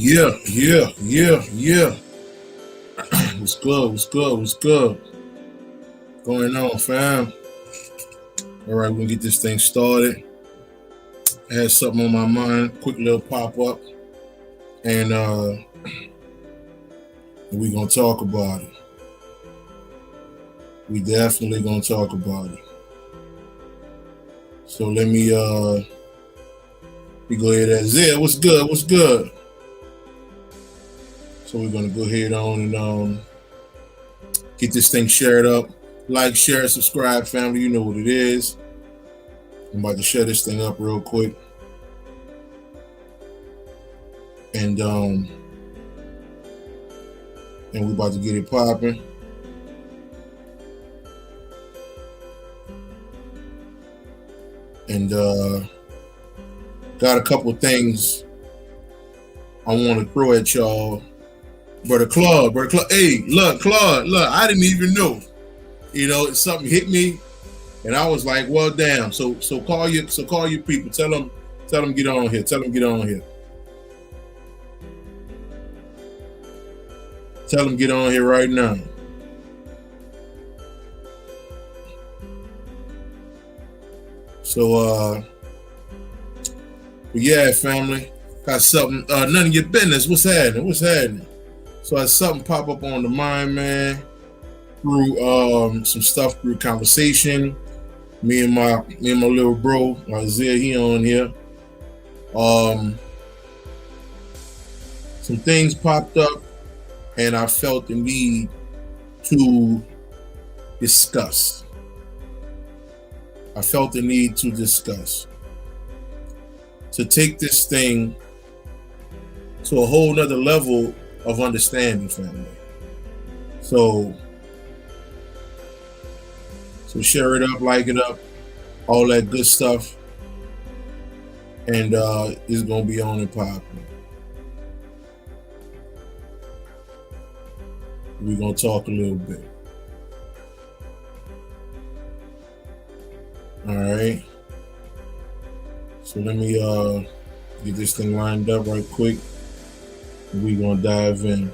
Yeah. What's good? What's good? What's good? Going on, fam? All right, we're gonna get this thing started. I had something on my mind, quick little pop up, and we gonna talk about it. We definitely gonna talk about it. So let me we go ahead and Zia, what's good? What's good? So we're gonna go ahead on and get this thing shared up. Like, share, subscribe, family. You know what it is. I'm about to share this thing up real quick. And we about to get it popping. And got a couple things I want to throw at y'all. Brother Claude, hey, look, Claude, look, I didn't even know. You know, something hit me, and I was like, well, damn. So call your people. Tell them get on here. Tell them get on here. Tell them get on here right now. So yeah, family, got something. None of your business. What's happening? So I had something pop up on the mind, man. Through some stuff through conversation. Me and my little bro Isaiah, he on here. Some things popped up, and I felt the need to discuss. To take this thing to a whole nother level of understanding, family. So share it up, like it up, all that good stuff. And it's gonna be on and popping. We're gonna talk a little bit. All right. So let me get this thing lined up right quick. We're gonna dive in.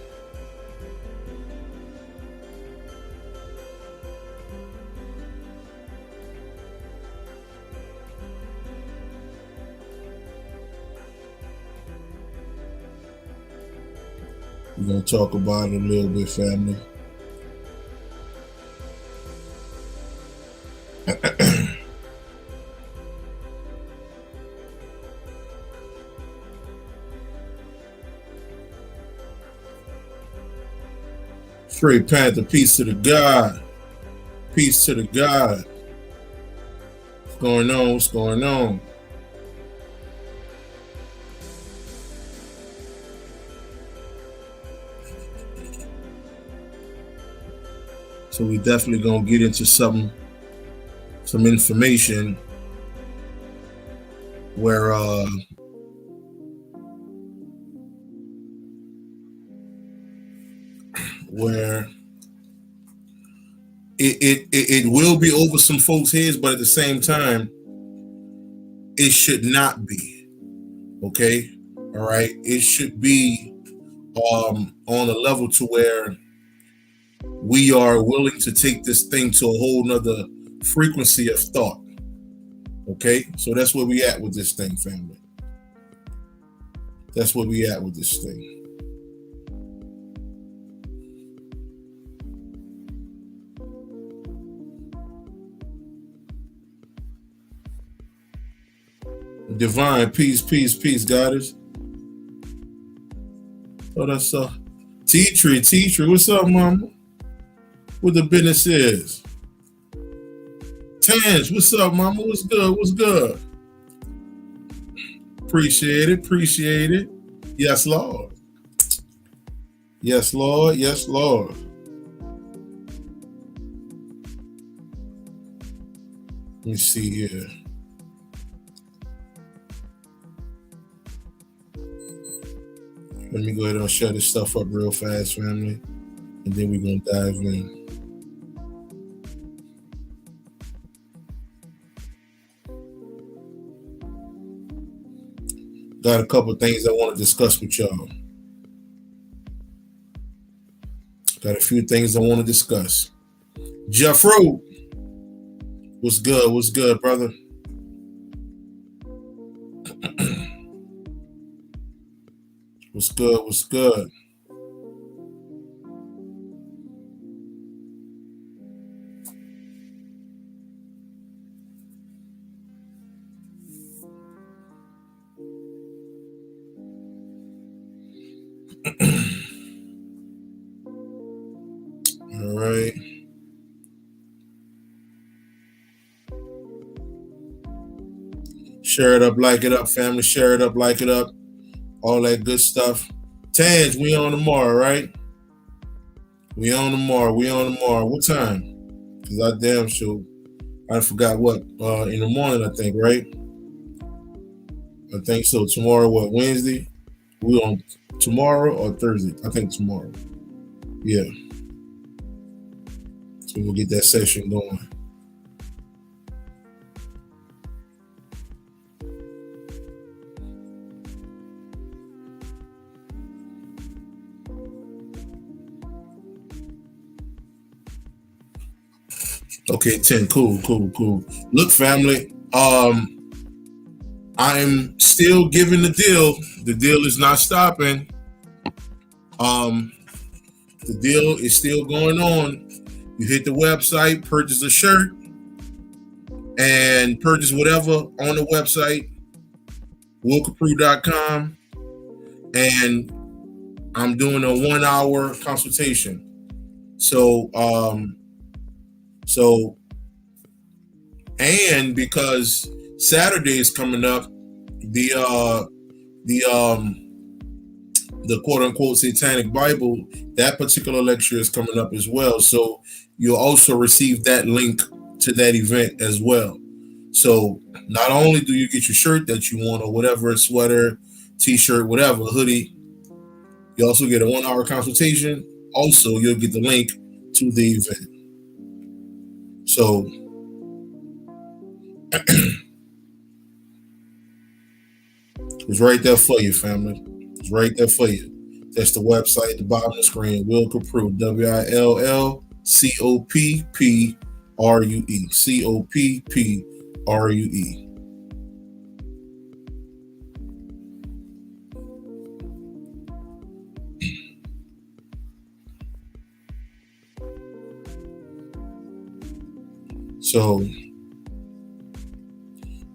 We're going to talk about it a little bit, family. Straight Panther, peace to the God. Peace to the God. What's going on? What's going on? So we definitely gonna get into some information where it will be over some folks' heads, but at the same time, it should not be. Okay, all right. It should be on a level to where we are willing to take this thing to a whole nother frequency of thought. Okay, so that's where we at with this thing, family. That's where we at with this thing. Divine, peace, goddess. Oh, that's T-Tree, what's up, mama? What the business is? Tans, what's up, mama? What's good? Appreciate it. Yes, Lord. Yes, Lord. Let me see here. Let me go ahead and shut this stuff up real fast, family, and then we're gonna dive in. Got a couple of things I want to discuss with y'all. Got a few things I want to discuss. Jeffro, what's good? What's good, brother? What's good? What's good? All right. Share it up, like it up, family. Share it up, like it up. All that good stuff. Tange, we on tomorrow, right? We on tomorrow. We on tomorrow. What time? Because I damn sure I forgot what. In the morning, I think, right? I think so. Tomorrow, what? Wednesday? We on tomorrow or Thursday? I think tomorrow. Yeah. So we'll get that session going. Okay, 10. Cool, cool, cool. Look, family, I'm still giving the deal. The deal is not stopping. Um, the deal is still going on. You hit the website, purchase a shirt, and purchase whatever on the website, Copprue.com, and I'm doing a 1 hour consultation. So and because Saturday is coming up, the quote unquote Satanic Bible, that particular lecture is coming up as well. So you'll also receive that link to that event as well. So not only do you get your shirt that you want or whatever, sweater, t-shirt, whatever, hoodie, you also get a 1 hour consultation. Also, you'll get the link to the event. So it's right there for you, family. It's right there for you. That's the website at the bottom of the screen. Will Copprue, WILLCOPPRUE. COPPRUE.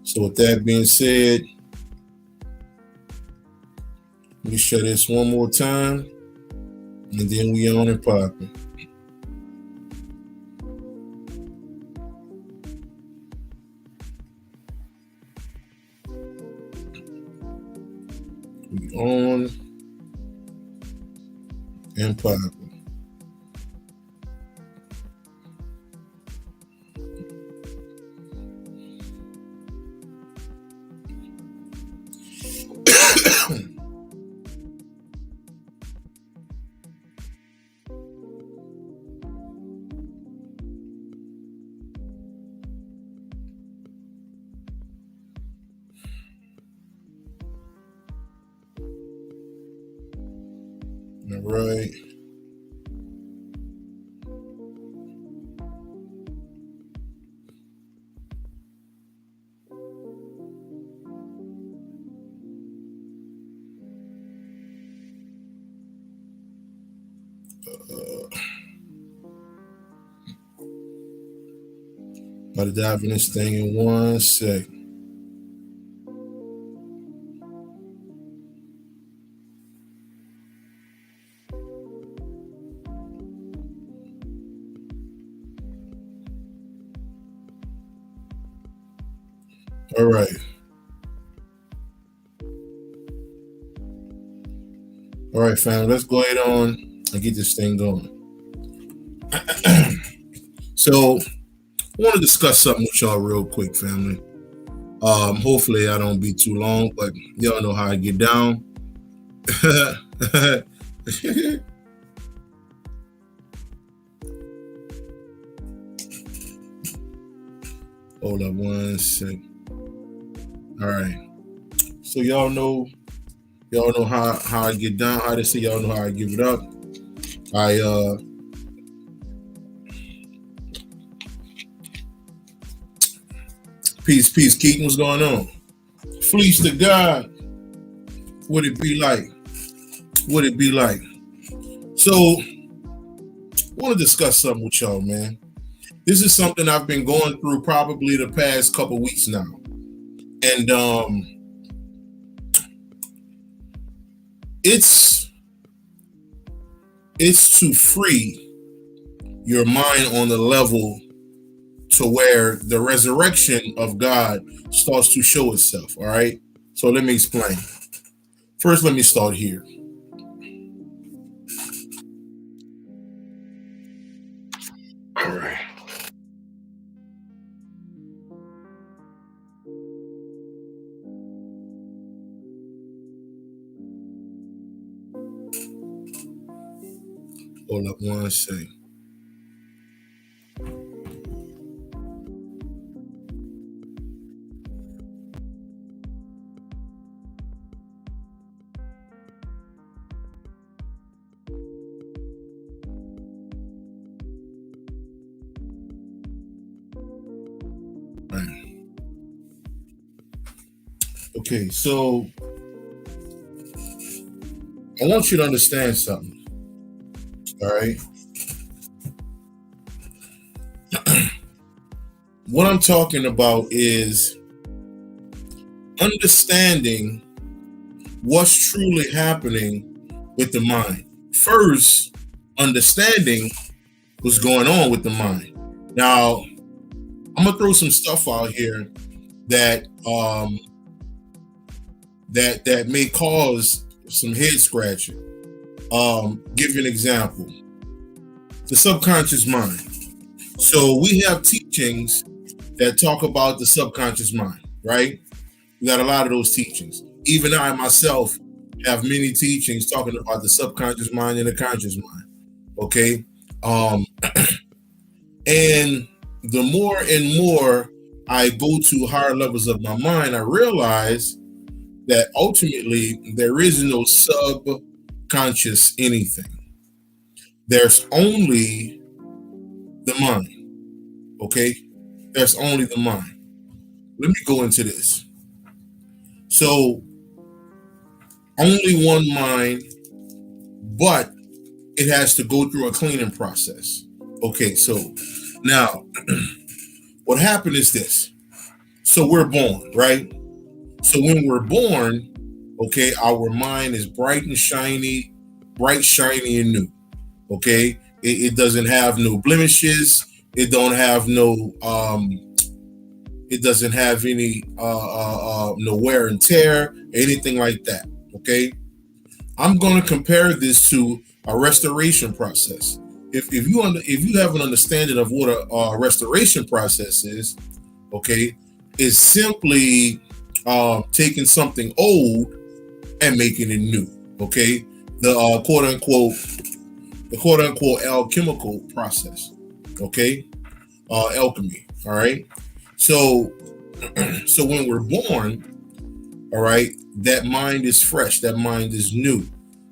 So with that being said, let me share this one more time, and then we on and popping. We on and popping. All right. About to dive in this thing in 1 second. All right. All right, fam. Let's go ahead on and get this thing going. So, I want to discuss something with y'all real quick, family. Hopefully, I don't be too long, but y'all know how I get down. Hold up 1 second. All right. So y'all know how I get down. How they say y'all know how I give it up. Peace, peace, Keaton. What's going on? Fleece to God. What it be like? What it be like? So, I want to discuss something with y'all, man. This is something I've been going through probably the past couple weeks now, and it's to free your mind on the level to where the resurrection of God starts to show itself. All right. So let me explain. First, let me start here. All right. Hold up one second. Right. Okay, so I want you to understand something. All right. What I'm talking about is understanding what's truly happening with the mind. First, understanding what's going on with the mind. Now, I'm gonna throw some stuff out here that that may cause some head scratching. Give you an example: the subconscious mind. So we have teachings that talk about the subconscious mind, right? We got a lot of those teachings. Even I myself have many teachings talking about the subconscious mind and the conscious mind. Okay. Um, and the more and more I go to higher levels of my mind, I realize that ultimately there is no subconscious anything. There's only the mind. Okay. There's only the mind. Let me go into this. So, only one mind, but it has to go through a cleaning process. Okay, so now what happened is this. So we're born, right? So when we're born, okay, our mind is bright, shiny, and new. Okay, it doesn't have no blemishes. It don't have no. It doesn't have any no wear and tear, anything like that. Okay, I'm going to compare this to a restoration process. If you have an understanding of what a restoration process is, okay, it's simply taking something old and making it new. Okay, the quote unquote alchemical process. Okay, alchemy. All right. So so when we're born, all right, that mind is fresh. That mind is new.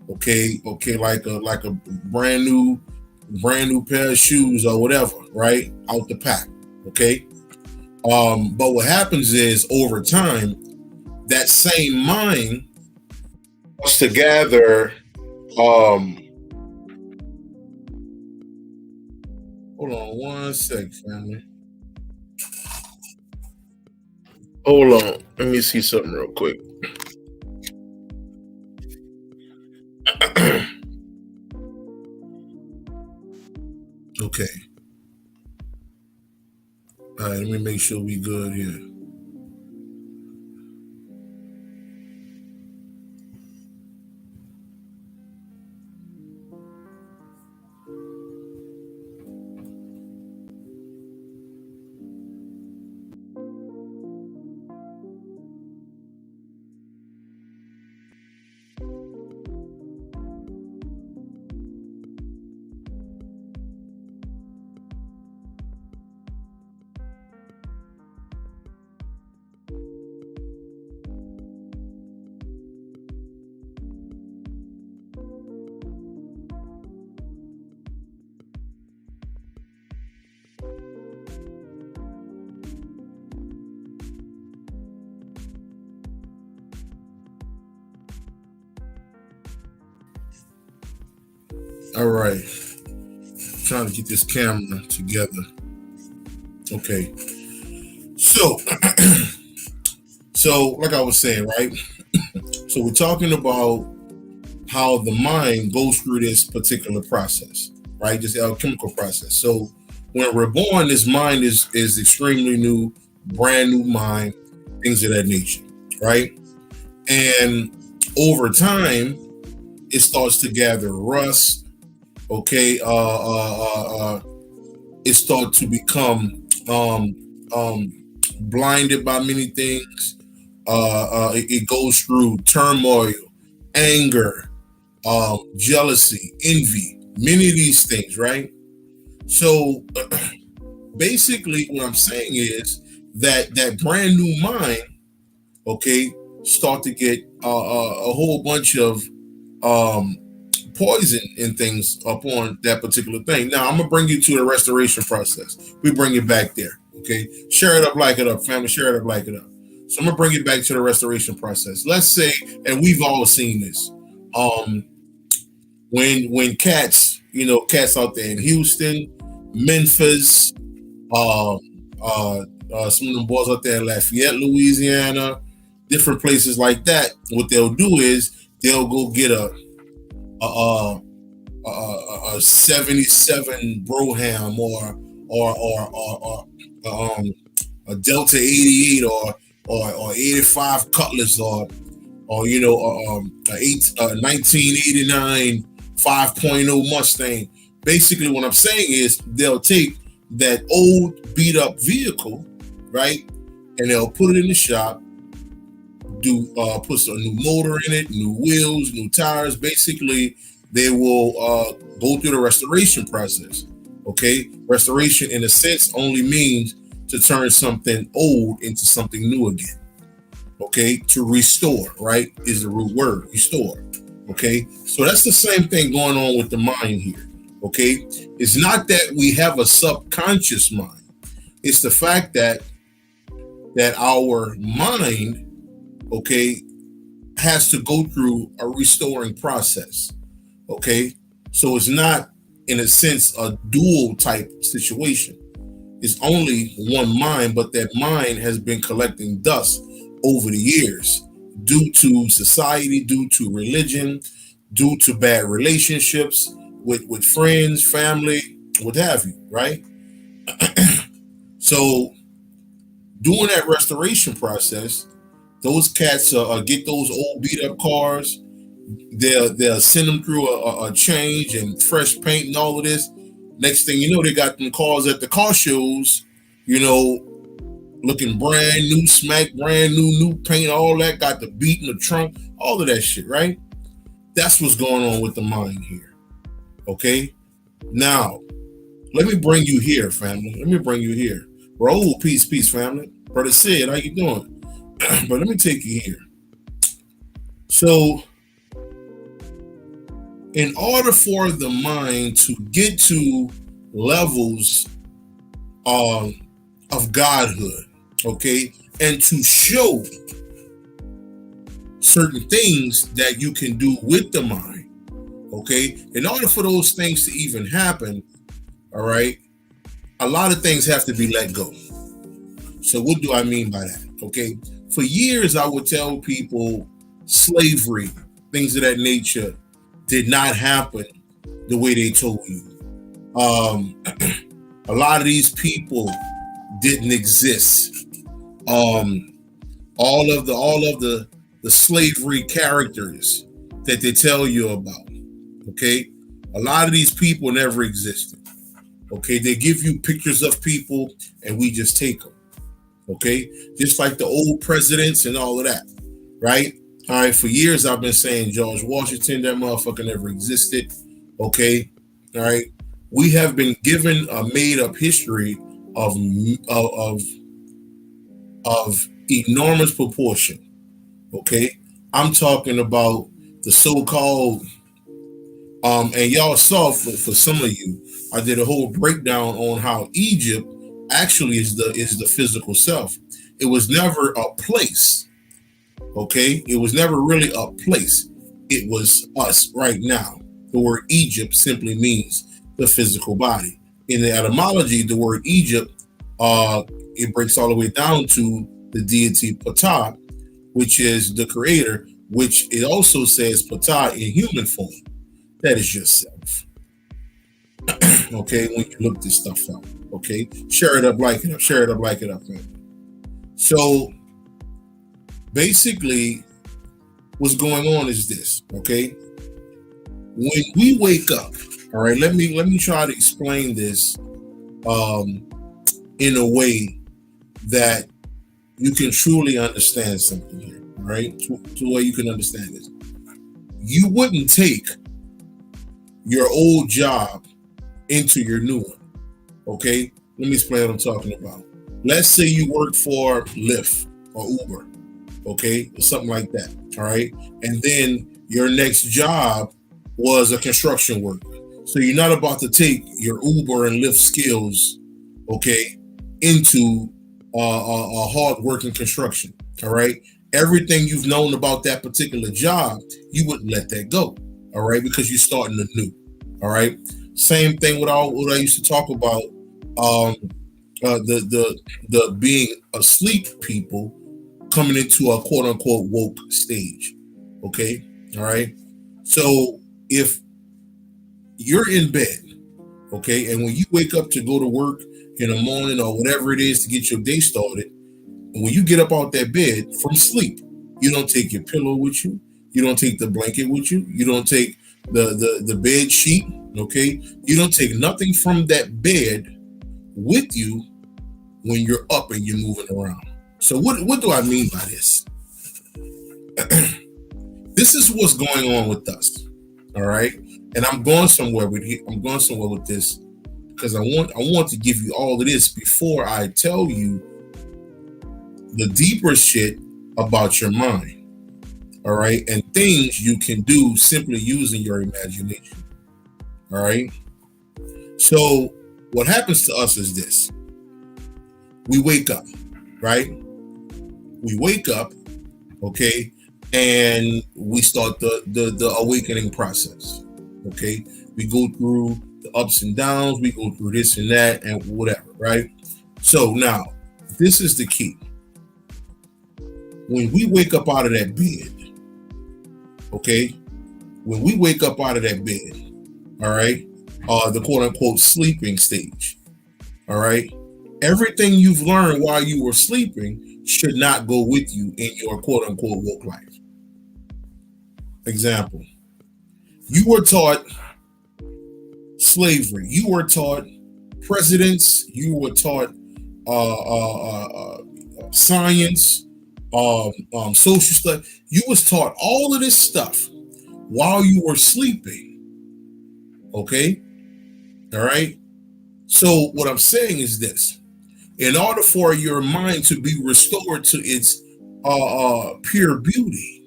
Okay, like a brand new pair of shoes or whatever, right? Out the pack. Okay. But what happens is over time, that same mind wants to gather um hold on one sec, family. Hold on. Let me see something real quick. Okay. All right, let me make sure we good here. All right. Trying to get this camera together. Okay. So, so like I was saying, right? So we're talking about how the mind goes through this particular process, right? This alchemical process. So when we're born, this mind is extremely new, brand new mind, things of that nature, right? And over time, it starts to gather rust. Okay, it starts to become blinded by many things. It goes through turmoil, anger, jealousy, envy, many of these things, right? So basically, what I'm saying is that that brand new mind, okay, start to get a whole bunch of um, poison and things upon that particular thing. Now, I'm gonna bring you to the restoration process. We bring it back there, okay? Share it up, like it up, family. Share it up, like it up. So I'm gonna bring it back to the restoration process. Let's say, and we've all seen this. Um, when cats, cats out there in Houston, Memphis, um, some of them boys out there in Lafayette, Louisiana, different places like that. What they'll do is they'll go get a, a 77 Broham or a Delta 88 or 85 Cutlass or a 1989 5.0 Mustang. Basically, what I'm saying is they'll take that old beat up vehicle, right, and they'll put it in the shop, put a new motor in it, new wheels, new tires. Basically, they will go through the restoration process. Okay, restoration in a sense only means to turn something old into something new again. Okay, to restore, right, is the root word, restore. Okay, so that's the same thing going on with the mind here. Okay, it's not that we have a subconscious mind. It's the fact that our mind, okay, has to go through a restoring process. Okay, so it's not, in a sense, a dual type situation. It's only one mind, but that mind has been collecting dust over the years due to society, due to religion, due to bad relationships with friends, family, what have you, right? So doing that restoration process, those cats get those old beat up cars. They'll send them through a change and fresh paint and all of this. Next thing you know, they got them cars at the car shows, looking brand new, smack brand new paint, all that, got the beat in the trunk, all of that shit, right? That's what's going on with the mind here. Okay? Now, let me bring you here, family. Let me bring you here. Raul, peace, family. Brother Sid, how you doing? But let me take you here. So, in order for the mind to get to levels of godhood, okay, and to show certain things that you can do with the mind, okay, in order for those things to even happen, all right, a lot of things have to be let go. So what do I mean by that? Okay, for years I would tell people slavery, things of that nature, did not happen the way they told you. A lot of these people didn't exist. All of the slavery characters that they tell you about, okay, a lot of these people never existed. Okay, they give you pictures of people and we just take them. Okay, just like the old presidents and all of that, right? All right, for years I've been saying George Washington, that motherfucker never existed. Okay, all right. We have been given a made-up history of enormous proportion. Okay, I'm talking about the so-called and y'all saw for some of you, I did a whole breakdown on how Egypt actually is the physical self. It was never a place. Okay, it was never really a place. It was us right now. the word Egypt simply means the physical body. In the etymology, the word Egypt, it breaks all the way down to the deity Ptah, which is the creator, which it also says Ptah in human form. That is yourself. Okay, when you look this stuff up. Okay, share it up, like it up, share it up, like it up, man. So basically, what's going on is this, okay? When we wake up, all right, let me try to explain this in a way that you can truly understand something here, all right? To where you can understand this. You wouldn't take your old job into your new one, okay? Let me explain what I'm talking about. Let's say you work for Lyft or Uber, okay, or something like that, all right? And then your next job was a construction worker. So you're not about to take your Uber and Lyft skills, okay, into a hard working construction, all right? Everything you've known about that particular job, you wouldn't let that go, all right, because you're starting anew, all right? Same thing with all what I used to talk about, the being asleep people coming into a quote unquote woke stage, okay, all right? So if you're in bed, okay, and when you wake up to go to work in the morning or whatever it is to get your day started, when you get up out that bed from sleep, you don't take your pillow with you, you don't take the blanket with you, you don't take the bed sheet, okay, you don't take nothing from that bed with you when you're up and you're moving around. So what do I mean by this? This is what's going on with us, all right? And I'm going somewhere with this because I want to give you all of this before I tell you the deeper shit about your mind, all right? And things you can do simply using your imagination, all right? So what happens to us is this. We wake up, right? We wake up, okay, and we start the awakening process, okay? We go through the ups and downs, we go through this and that and whatever, right? So now, this is the key. When we wake up out of that bed, okay, when we wake up out of that bed, all right, the quote unquote sleeping stage, all right, everything you've learned while you were sleeping should not go with you in your quote unquote woke life. Example, you were taught slavery, you were taught presidents, you were taught science, social stuff. You was taught all of this stuff while you were sleeping. Okay? All right? So what I'm saying is this. In order for your mind to be restored to its pure beauty,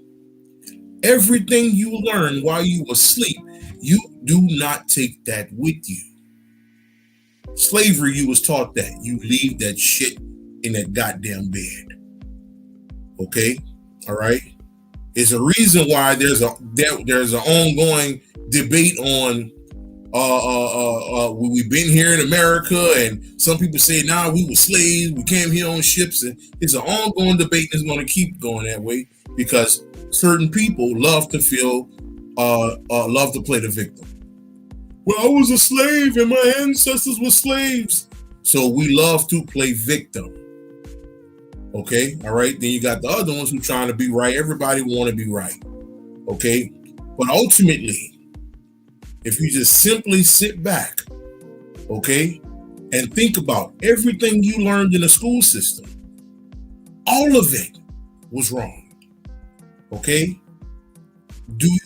everything you learned while you were asleep, you do not take that with you. Slavery, you was taught that. You leave that shit in that goddamn bed. Okay? All right? It's a reason why there's an ongoing debate on we've been here in America, and some people say, nah, we were slaves, we came here on ships, and it's an ongoing debate that's going to keep going that way because certain people love to love to play the victim. Well, I was a slave and my ancestors were slaves. So we love to play victim. Okay, all right. Then you got the other ones who trying to be right. Everybody want to be right. Okay, but ultimately, if you just simply sit back, okay, and think about everything you learned in the school system, all of it was wrong. Okay? Do you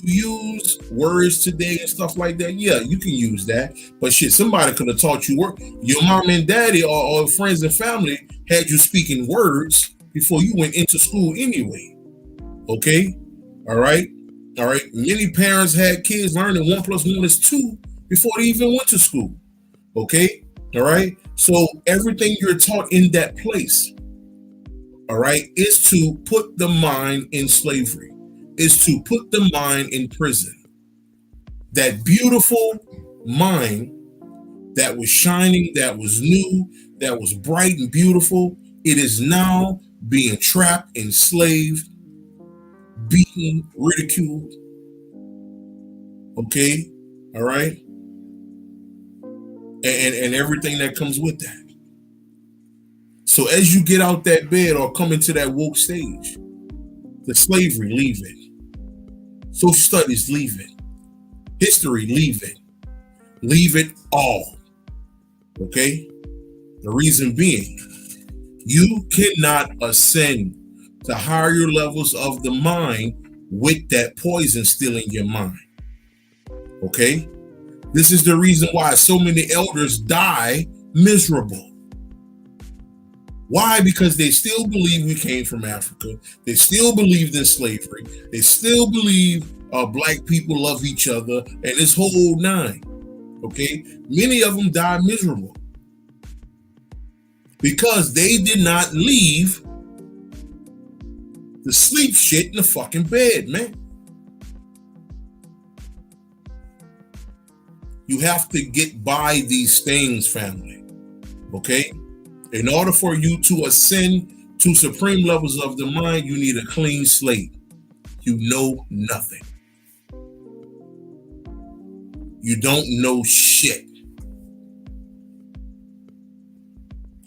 use words today and stuff like that? Yeah, you can use that. But shit, somebody could have taught you work. Your mom and daddy or friends and family had you speaking words before you went into school anyway. Okay? All right? All right. Many parents had kids learning 1 + 1 is 2 before they even went to school. Okay. All right. So everything you're taught in that place, all right, is to put the mind in slavery, is to put the mind in prison. That beautiful mind that was shining, that was new, that was bright and beautiful, it is now being trapped, enslaved, beaten, ridiculed. Okay, all right, and everything that comes with that. So as you get out that bed or come into that woke stage, the slavery, leave it. Social studies, leave it. History, leave it. Leave it all. Okay? The reason being, you cannot ascend to higher levels of the mind with that poison still in your mind. Okay? This is the reason why so many elders die miserable. Why? Because they still believe we came from Africa. They still believed in slavery. They still believe black people love each other and this whole nine. Okay? Many of them died miserable because they did not leave the sleep shit in the fucking bed, man. You have to get by these things, family. Okay? In order for you to ascend to supreme levels of the mind, you need a clean slate. You know nothing. You don't know shit.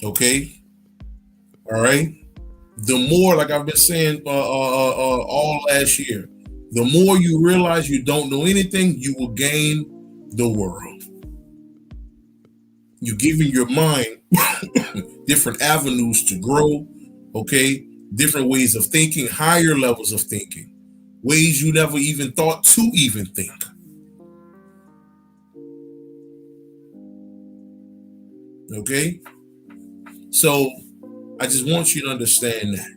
Okay? All right? The more, like I've been saying all last year, the more you realize you don't know anything, you will gain the world. You're giving your mind different avenues to grow, okay? Different ways of thinking, higher levels of thinking, ways you never even thought to even think. Okay? So I just want you to understand that.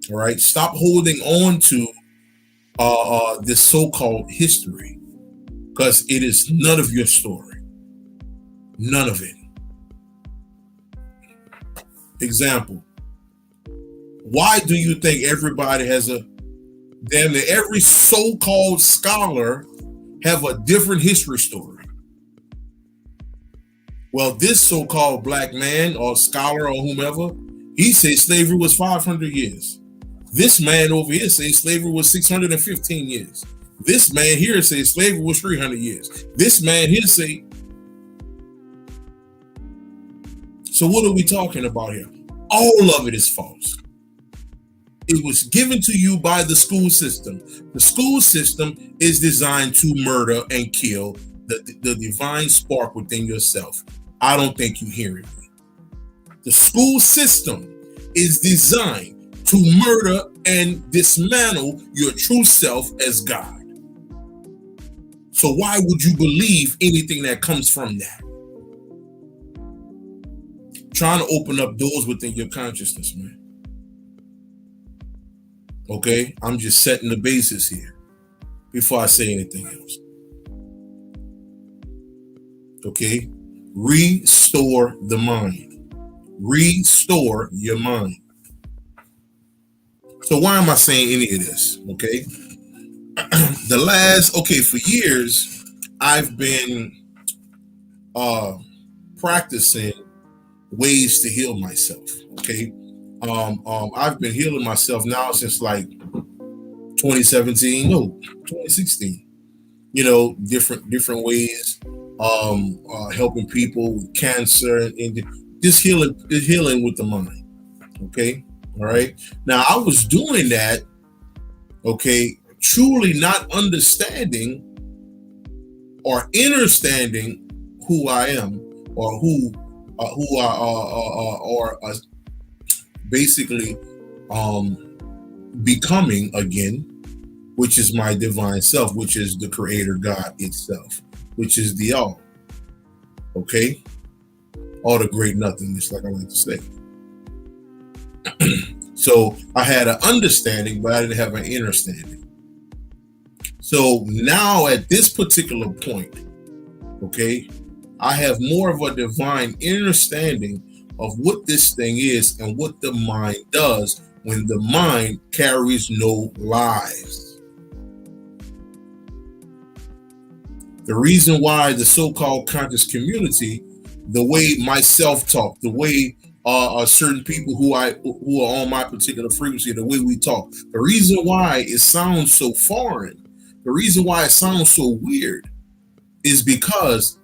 All right? Stop holding on to this so-called history, because it is none of your story. None of it. Example. Why do you think everybody has damn near every so-called scholar have a different history story? Well, this so-called black man or scholar or whomever, he says slavery was 500 years. This man over here says slavery was 615 years. This man here says slavery was 300 years. This man here say. So what are we talking about here? All of it is false. It was given to you by the school system. The school system is designed to murder and kill the divine spark within yourself. I don't think you hear it. The school system is designed to murder and dismantle your true self as God. So why would you believe anything that comes from that? Trying to open up doors within your consciousness, man. Okay? I'm just setting the basis here before I say anything else. Okay? Restore the mind. Restore your mind. So why am I saying any of this? Okay? For years, I've been practicing ways to heal myself. Okay. I've been healing myself now since like 2016. You know, different ways, helping people with cancer and just healing with the mind. Okay. All right. Now I was doing that. Okay. Truly not understanding or understanding who I am or who basically becoming again, which is my divine self, which is the creator God itself, which is the all. Okay? All the great nothingness, like I like to say. So I had an understanding, but I didn't have an understanding. So now at this particular point, okay, I have more of a divine understanding of what this thing is and what the mind does when the mind carries no lies. The reason why the so-called conscious community, the way my self-talk, the way certain people who are on my particular frequency, the way we talk, the reason why it sounds so foreign, the reason why it sounds so weird, is because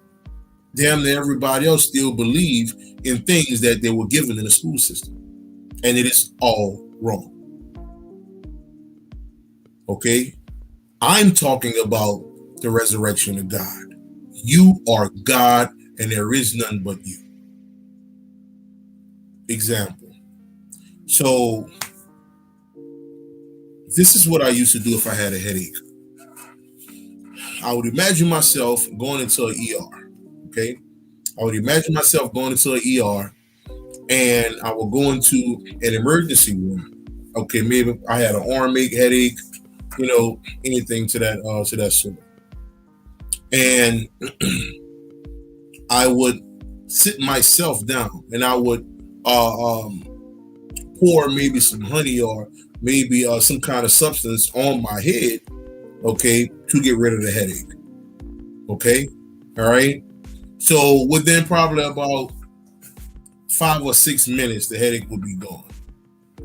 damn near everybody else still believe in things that they were given in the school system, and it is all wrong. Okay, I'm talking about the resurrection of God. You are God, and there is none but you. Example. So this is what I used to do if I had a headache. I would imagine myself going into an ER. Okay, I would imagine myself going into an ER, and I would go into an emergency room. Okay, maybe I had an arm ache, headache, anything to that sort. And I would sit myself down, and I would pour maybe some honey or maybe some kind of substance on my head, okay, to get rid of the headache. Okay, all right. So within probably about 5 or 6 minutes, the headache would be gone.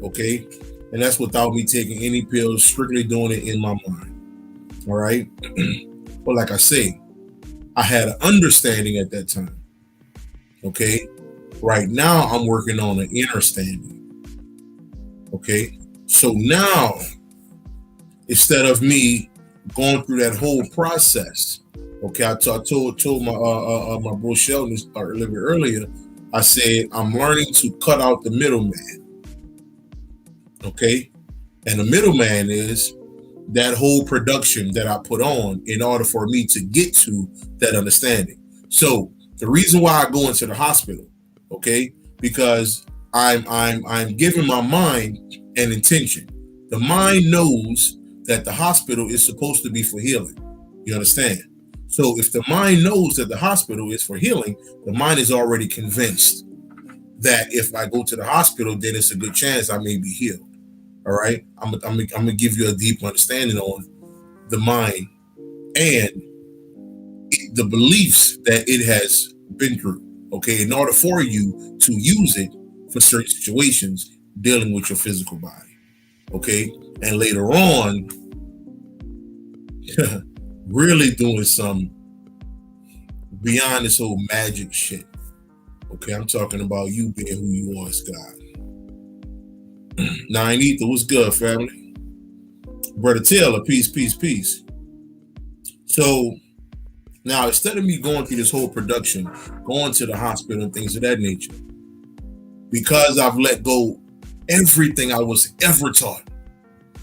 Okay, and that's without me taking any pills, strictly doing it in my mind. All right. But like I say, I had an understanding at that time. Okay. Right now, I'm working on an understanding. Okay. So now, instead of me going through that whole process, okay, I told my bro Sheldon a little bit earlier. I said I'm learning to cut out the middleman. Okay, and the middleman is that whole production that I put on in order for me to get to that understanding. So the reason why I go into the hospital, okay, because I'm giving my mind an intention. The mind knows that the hospital is supposed to be for healing. You understand? So if the mind knows that the hospital is for healing, the mind is already convinced that if I go to the hospital, then it's a good chance I may be healed. All right, I'm gonna give you a deep understanding on the mind and the beliefs that it has been through. Okay, in order for you to use it for certain situations dealing with your physical body. Okay, and later on, really doing some beyond this whole magic shit. Okay, I'm talking about you being who you are as God. Nine Ether, what's good, family? Brother Taylor, peace, peace, peace. So now, instead of me going through this whole production, going to the hospital and things of that nature, because I've let go everything I was ever taught,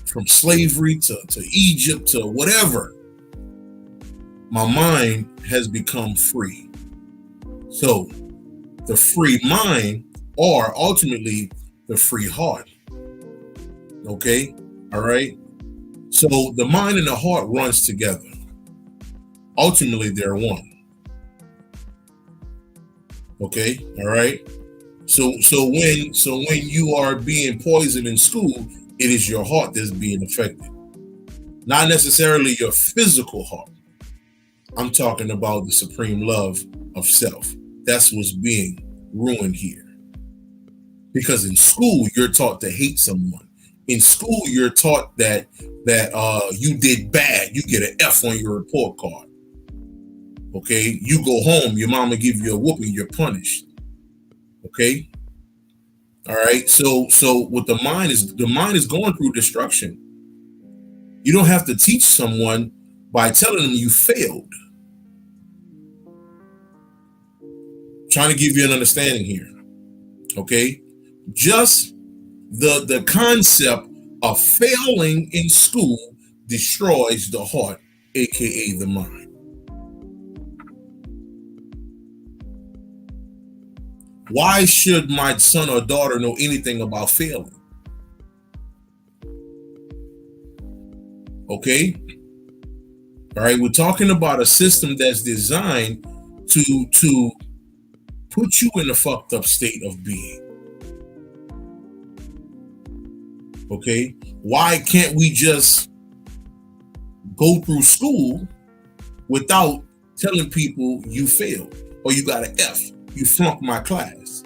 from slavery to Egypt to whatever, my mind has become free. So the free mind, or ultimately the free heart. Okay, all right. So the mind and the heart runs together. Ultimately, they're one. Okay, all right. So when you are being poisoned in school, it is your heart that's being affected, not necessarily your physical heart. I'm talking about the supreme love of self. That's what's being ruined here. Because in school, you're taught to hate someone. In school, you're taught that you did bad. You get an F on your report card. Okay, you go home, your mama give you a whooping, you're punished. Okay, all right. So what the mind is going through destruction. You don't have to teach someone by telling them you failed. Trying to give you an understanding here. Okay, just the concept of failing in school destroys the heart, aka the mind. Why should my son or daughter know anything about failing? Okay, all right, we're talking about a system that's designed to put you in a fucked up state of being. Okay, why can't we just go through school without telling people you failed or you got an F, you flunked my class?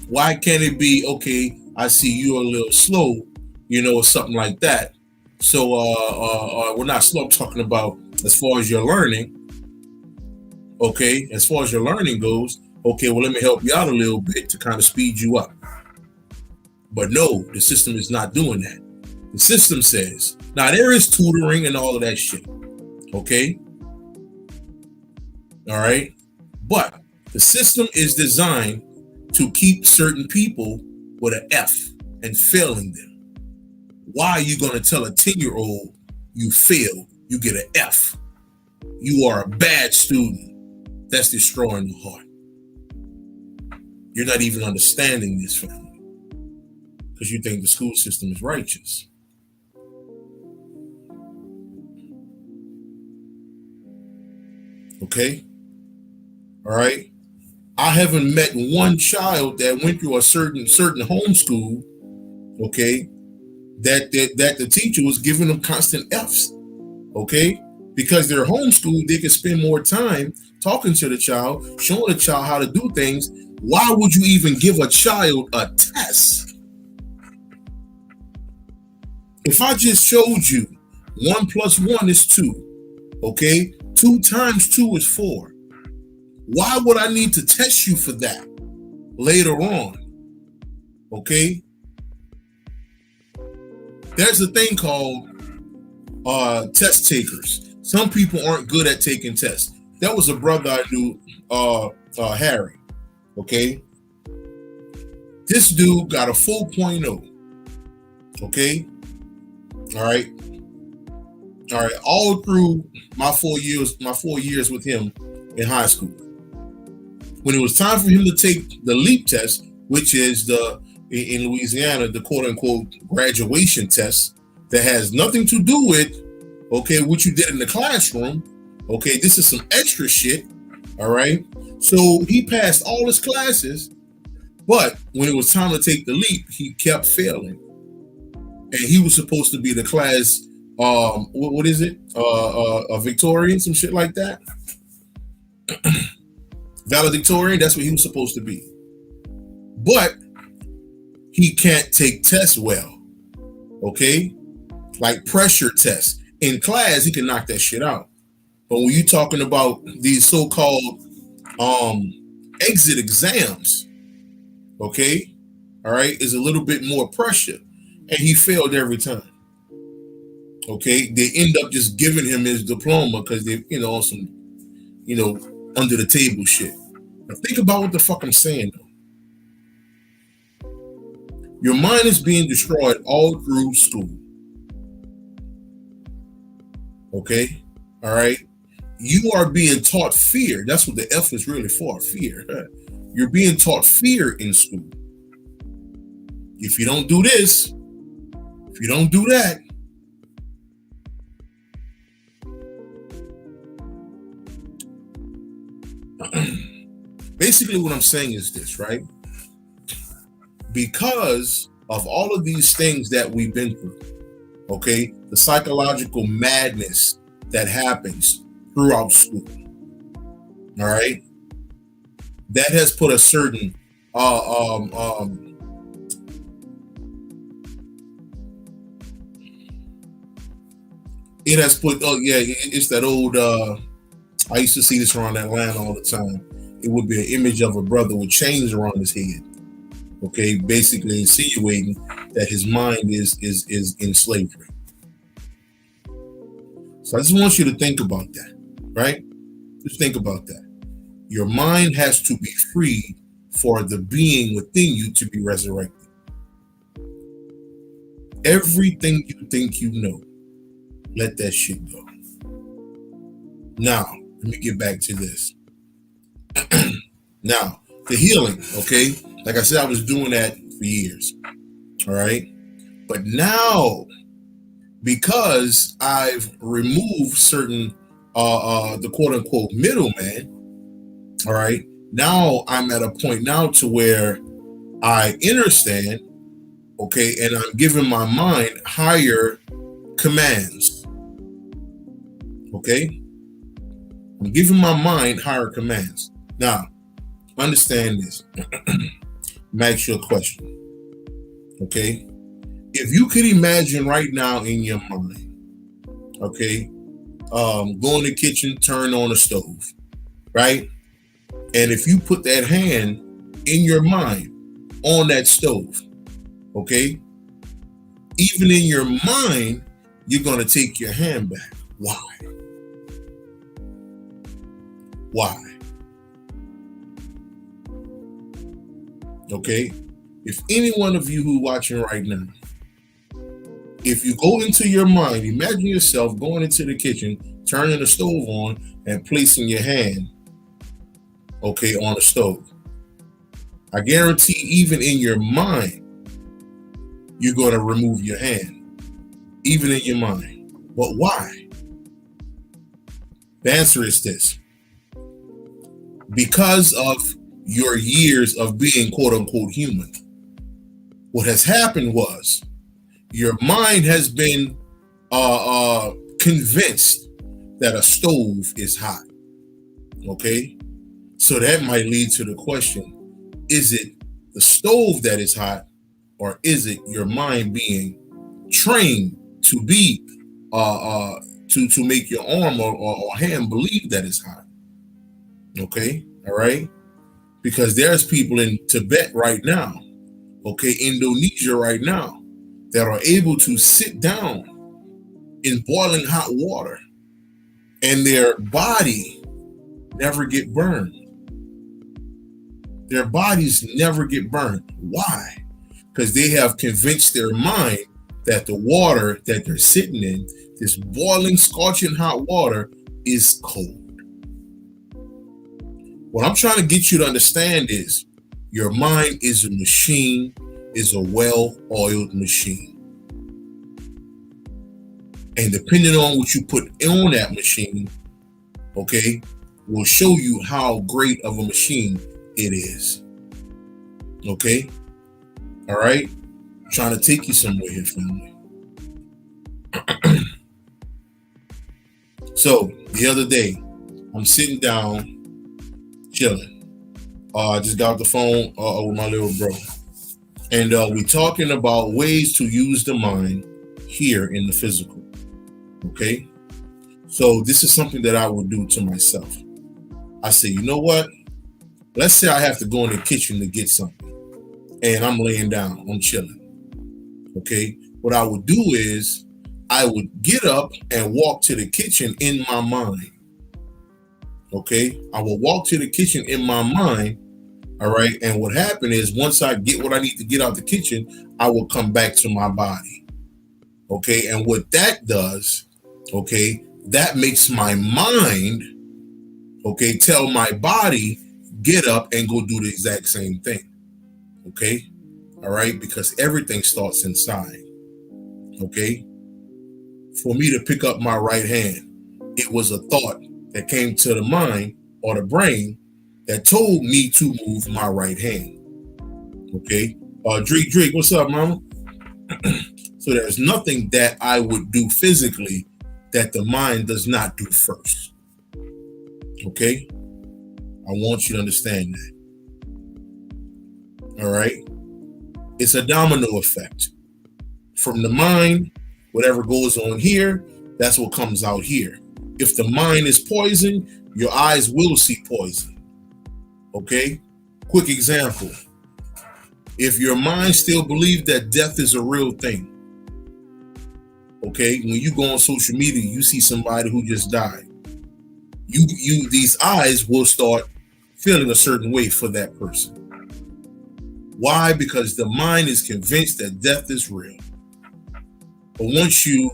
Why can't it be, okay, I see you're a little slow, or something like that. So we're not slow. I'm talking about as far as your learning. Okay, as far as your learning goes, okay, well, let me help you out a little bit to kind of speed you up. But no, the system is not doing that. The system says, now there is tutoring and all of that shit. Okay? All right? But the system is designed to keep certain people with an F and failing them. Why are you going to tell a 10-year-old you failed, you get an F? You are a bad student. That's destroying the heart. You're not even understanding this, family, because you think the school system is righteous. Okay? All right? I haven't met one child that went through a certain homeschool, okay, that the teacher was giving them constant Fs, okay? Because they're homeschooled, they can spend more time talking to the child, showing the child how to do things. Why would you even give a child a test? If I just showed you 1 + 1 is 2, okay? 2 times 2 is 4. Why would I need to test you for that later on? Okay? There's a thing called test takers. Some people aren't good at taking tests. There was a brother I knew, Harry. Okay? This dude got a 4.0. Okay? All right? All right. All through my 4 years with him in high school. When it was time for him to take the LEAP test, which is in Louisiana, the quote unquote graduation test that has nothing to do with, okay, what you did in the classroom. Okay, this is some extra shit. All right. So he passed all his classes, but when it was time to take the LEAP, he kept failing. And he was supposed to be the class, what is it? A Victorian, some shit like that. Valedictorian, that's what he was supposed to be. But he can't take tests well. Okay? Like pressure tests. In class, he can knock that shit out. But when you're talking about these so-called exit exams, okay, all right, is a little bit more pressure. And he failed every time. Okay? They end up just giving him his diploma because they, on some, under the table shit. Now think about what the fuck I'm saying, though. Your mind is being destroyed all through school. Okay? All right? You are being taught fear. That's what the F is really for, fear. You're being taught fear in school. If you don't do this, if you don't do that, basically what I'm saying is this, right? Because of all of these things that we've been through, okay, the psychological madness that happens throughout school, all right, that has put a certain it has put, it's that old I used to see this around Atlanta all the time. It would be an image of a brother with chains around his head, okay, basically insinuating that his mind is in slavery. So I just want you to think about that, right? Just think about that. Your mind has to be freed for the being within you to be resurrected. Everything you think you know, let that shit go. Now, let me get back to this. Now, the healing, okay? Like I said, I was doing that for years, all right? But now, because I've removed certain, the quote-unquote middleman, all right? Now I'm at a point now to where I understand, okay, and I'm giving my mind higher commands, okay? I'm giving my mind higher commands. Now, understand this. Ask you a question. Okay? If you could imagine right now in your mind, okay, go in the kitchen, turn on the stove, right? And if you put that hand in your mind on that stove, okay, even in your mind, you're going to take your hand back. Why? Why? Okay? If any one of you who are watching right now, if you go into your mind, imagine yourself going into the kitchen, turning the stove on, and placing your hand, okay, on the stove. I guarantee even in your mind, you're going to remove your hand, even in your mind. But why? The answer is this. Because of your years of being quote unquote human, what has happened was your mind has been convinced that a stove is hot. Okay? So that might lead to the question, is it the stove that is hot, or is it your mind being trained to be to make your arm or hand believe that it's hot? Okay, all right, because there's people in Tibet right now, okay, Indonesia right now, that are able to sit down in boiling hot water and their body never get burned. Their bodies never get burned. Why? Because they have convinced their mind that the water that they're sitting in, this boiling, scorching hot water, is cold. What I'm trying to get you to understand is your mind is a machine, is a well-oiled machine. And depending on what you put on that machine, okay, will show you how great of a machine it is. Okay? All right? I'm trying to take you somewhere here, family. So, the other day, I'm sitting down, chilling. I just got off the phone with my little bro. And we're talking about ways to use the mind here in the physical. Okay? So, this is something that I would do to myself. I say, you know what? Let's say I have to go in the kitchen to get something. And I'm laying down, I'm chilling. Okay? What I would do is I would get up and walk to the kitchen in my mind. Okay? I will walk to the kitchen in my mind. All right? And what happened is once I get what I need to get out the kitchen, I will come back to my body. Okay? And what that does, okay, that makes my mind, okay, tell my body, get up and go do the exact same thing. Okay? All right? Because everything starts inside. Okay? For me to pick up my right hand, it was a thought that came to the mind or the brain that told me to move my right hand. Okay? Drake, what's up, mama? So there's nothing that I would do physically that the mind does not do first. Okay? I want you to understand that. All right? It's a domino effect. From the mind, whatever goes on here, that's what comes out here. If the mind is poison, your eyes will see poison. Okay? Quick example. If your mind still believes that death is a real thing, okay, when you go on social media, you see somebody who just died. These eyes will start feeling a certain way for that person. Why? Because the mind is convinced that death is real. But once you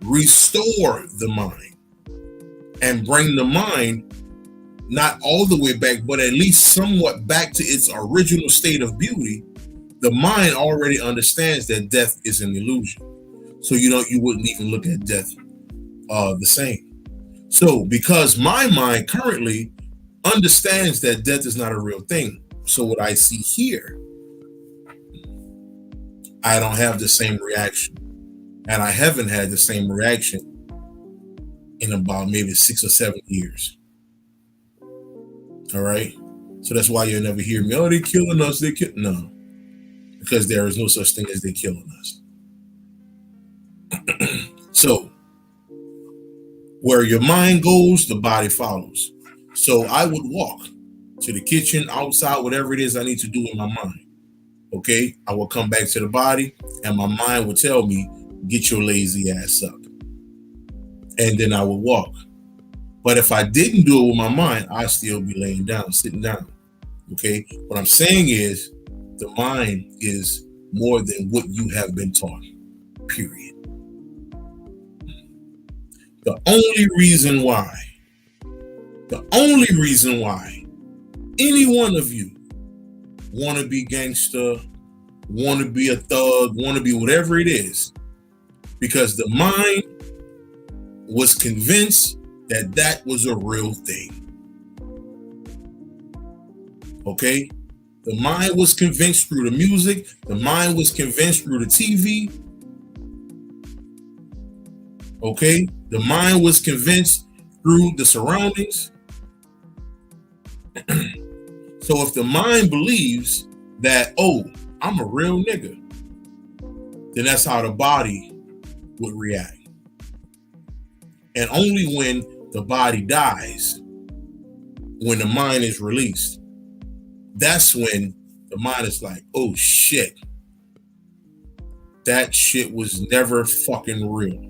restore the mind and bring the mind not all the way back, but at least somewhat back to its original state of beauty, the mind already understands that death is an illusion. So you wouldn't even look at death the same. So because my mind currently understands that death is not a real thing, so what I see here, I don't have the same reaction. And I haven't had the same reaction in about maybe 6 or 7 years. All right. So that's why you'll never hear me. Oh, they're killing us. No, because there is no such thing as they killing us. So where your mind goes, the body follows. So I would walk to the kitchen, outside, whatever it is I need to do in my mind. Okay. I will come back to the body and my mind will tell me, get your lazy ass up. And then I will walk. But if I didn't do it with my mind, I'd still be laying down, sitting down. Okay. What I'm saying is the mind is more than what you have been taught, period. The only reason why any one of you want to be gangster, want to be a thug, want to be whatever it is, because the mind was convinced that that was a real thing. Okay? The mind was convinced through the music, the mind was convinced through the TV. Okay? The mind was convinced through the surroundings. So if the mind believes that, oh, I'm a real nigga, then that's how the body would react. And only when the body dies, when the mind is released, that's when the mind is like, oh shit, that shit was never fucking real.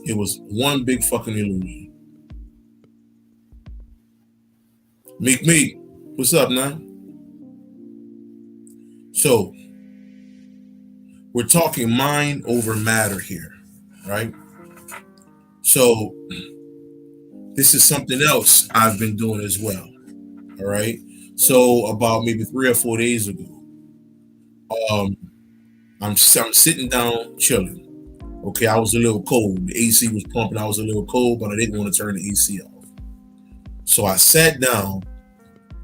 It was one big fucking illusion. Meek, what's up, man? So, we're talking mind over matter here, right? So, this is something else I've been doing as well, all right? So, about maybe 3 or 4 days ago, I'm sitting down chilling. Okay, I was a little cold. The AC was pumping. I was a little cold, but I didn't want to turn the AC off. So I sat down.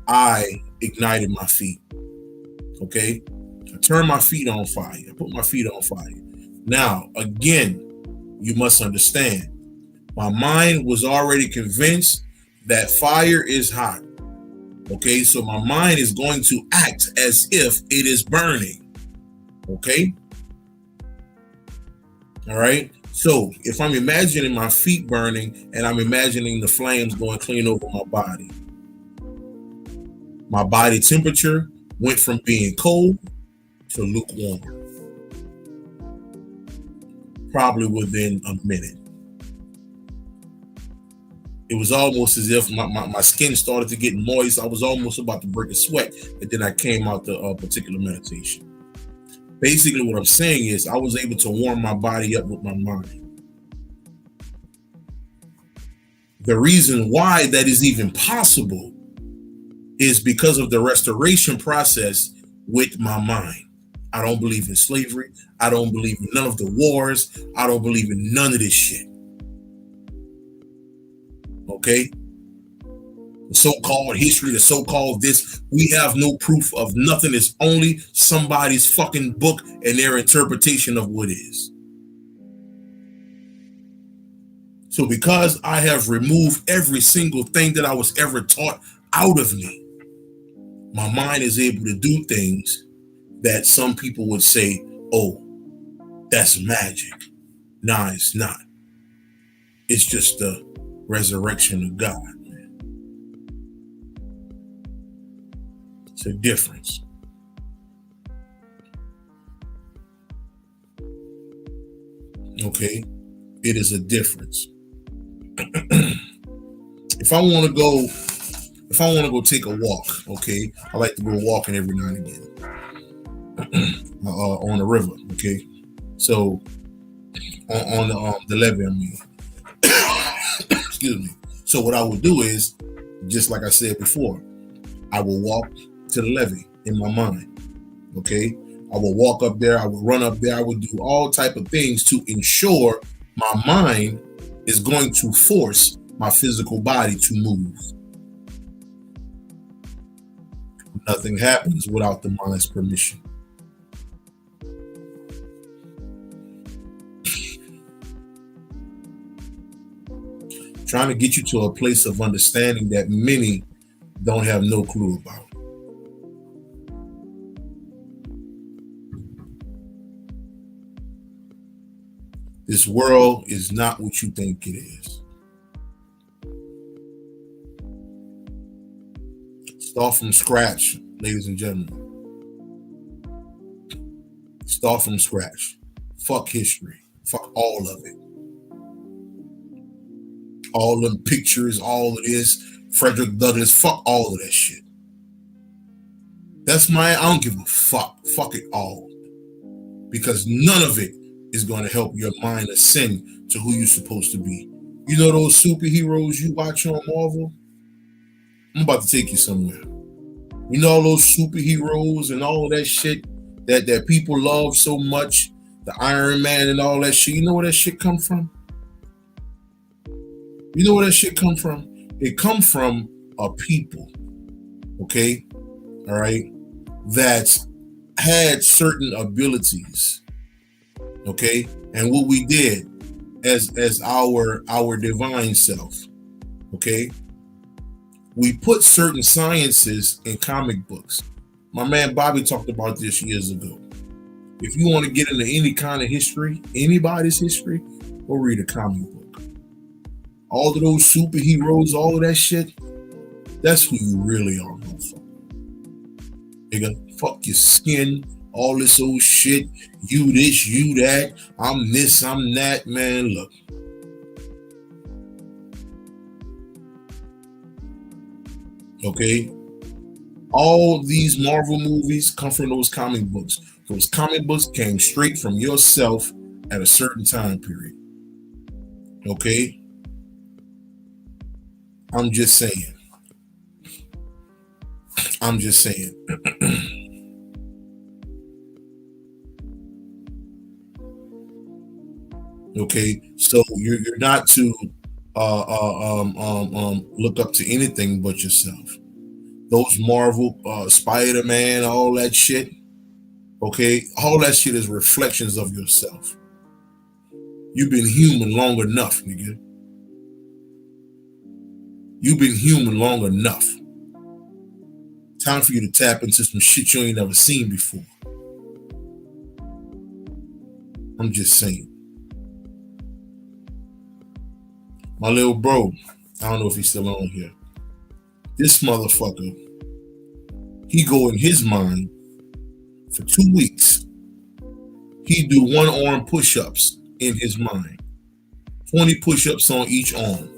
I ignited my feet. Okay, I turned my feet on fire. I put my feet on fire. Now, again, you must understand, my mind was already convinced that fire is hot. Okay, so my mind is going to act as if it is burning. Okay. All right. So if I'm imagining my feet burning and I'm imagining the flames going clean over my body temperature went from being cold to lukewarm, probably within a minute. It was almost as if my skin started to get moist. I was almost about to break a sweat, and then I came out the particular meditation. Basically, what I'm saying is I was able to warm my body up with my mind. The reason why that is even possible is because of the restoration process with my mind. I don't believe in slavery. I don't believe in none of the wars. I don't believe in none of this shit. Okay? The so-called history, the so-called this, we have no proof of nothing. It's only somebody's fucking book and their interpretation of what is. So because I have removed every single thing that I was ever taught out of me, my mind is able to do things that some people would say, oh, that's magic. Nah, it's not. It's just the resurrection of God. It's a difference. Okay, it is a difference. If I want to go take a walk, okay, I like to go walking every now and again on the river. Okay, so on the levee, I mean. Excuse me. So what I would do is, just like I said before, I will walk to the levee in my mind. Okay, I will walk up there. I will run up there. I would do all type of things to ensure my mind is going to force my physical body to move. Nothing happens without the mind's permission. trying to get you to a place of understanding that many don't have no clue about. This world is not what you think it is. Start from scratch, ladies and gentlemen. Start from scratch. Fuck history. Fuck all of it. All them pictures, all of this, Frederick Douglass, fuck all of that shit. That's I don't give a fuck. Fuck it all. Because none of it is going to help your mind ascend to who you're supposed to be. You know those superheroes you watch on Marvel? I'm about to take you somewhere. You know all those superheroes and all of that shit that people love so much, the Iron Man and all that shit. You know where that shit come from? You know where that shit come from? It come from a people, okay, all right, that had certain abilities, okay, and what we did as our divine self, okay, we put certain sciences in comic books. My man Bobby talked about this years ago. If you want to get into any kind of history, anybody's history, go read a comic book. All of those superheroes, all of that shit, that's who you really are, motherfucker. Nigga, fuck your skin, all this old shit, you this, you that, I'm this, I'm that, man, look. Okay? All these Marvel movies come from those comic books. Those comic books came straight from yourself at a certain time period. Okay? I'm just saying. I'm just saying. Okay, so you're not to look up to anything but yourself. Those Marvel, Spider-Man, all that shit. Okay, all that shit is reflections of yourself. You've been human long enough, nigga. You've been human long enough. Time for you to tap into some shit you ain't never seen before. I'm just saying. My little bro, I don't know if he's still on here. This motherfucker, he go in his mind for 2 weeks. He do 1 arm push-ups in his mind. 20 push-ups on each arm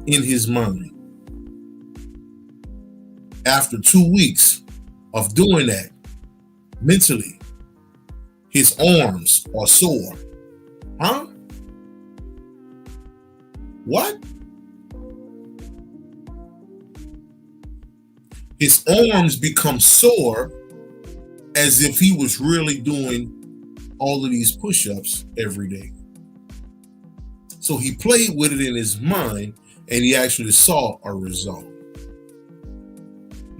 in his mind. After 2 weeks of doing that, mentally, his arms are sore. Huh? What? His arms become sore as if he was really doing all of these push-ups every day. So he played with it in his mind and he actually saw a result.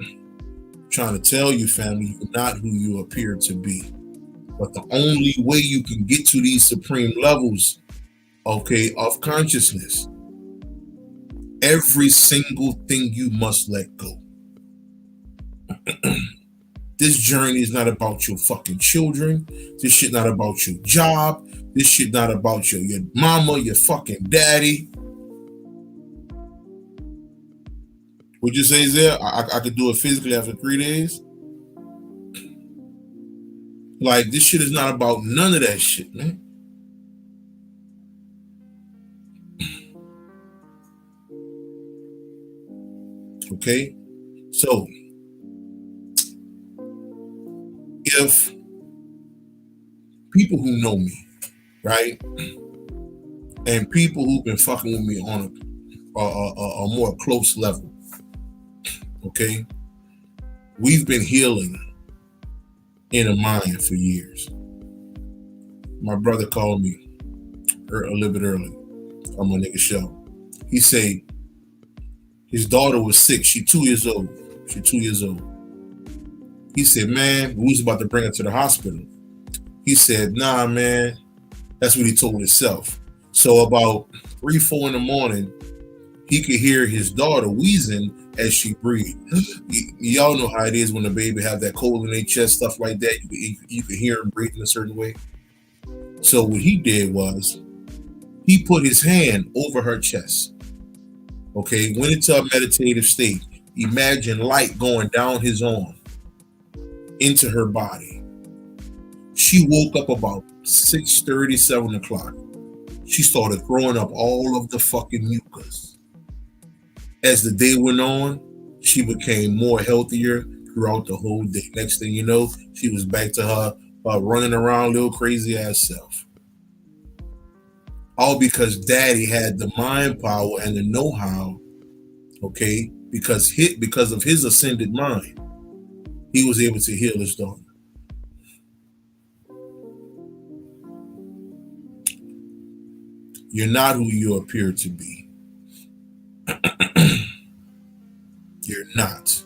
I'm trying to tell you, family, you're not who you appear to be. But the only way you can get to these supreme levels, okay, of consciousness, every single thing you must let go. This journey is not about your fucking children. This shit not about your job. This shit not about your mama, your fucking daddy. Would you say, Zell, I could do it physically after 3 days? Like, this shit is not about none of that shit, man. Okay? So, if people who know me, right, and people who've been fucking with me on a more close level, okay, we've been healing in a mind for years. My brother called me a little bit early on my nigga show. He said his daughter was sick. She 2 years old. She 2 years old. He said, man, we was about to bring her to the hospital. He said, nah, man. That's what he told himself. So about 3, 4 in the morning, he could hear his daughter wheezing as she breathed. Y'all know how it is when the baby have that cold in their chest, stuff like that. You can hear him breathing a certain way. So what he did was he put his hand over her chest. Okay, went into a meditative state. Imagine light going down his arm into her body. She woke up about 6:30, 7 o'clock. She started throwing up all of the fucking mucus. As the day went on, she became more healthier throughout the whole day. Next thing you know, she was back to her running around little crazy ass self. All because daddy had the mind power and the know-how, okay, because of his ascended mind, he was able to heal his daughter. You're not who you appear to be. You're not.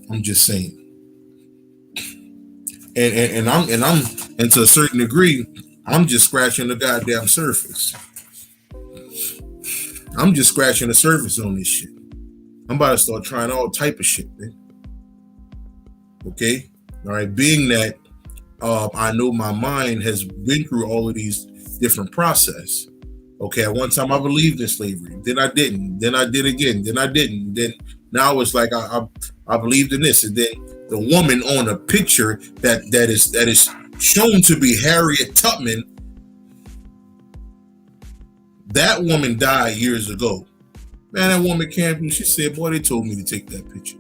I'm just saying. And to a certain degree, I'm just scratching the goddamn surface. I'm just scratching the surface on this shit. I'm about to start trying all type of shit, man. Okay? All right, being that I know my mind has been through all of these different processes. Okay, at one time I believed in slavery, then I didn't, then I did again, then I didn't, then now it's like I believed in this, and then the woman on a picture that is shown to be Harriet Tubman, that woman died years ago. Man, that woman came through. She said, "Boy, they told me to take that picture."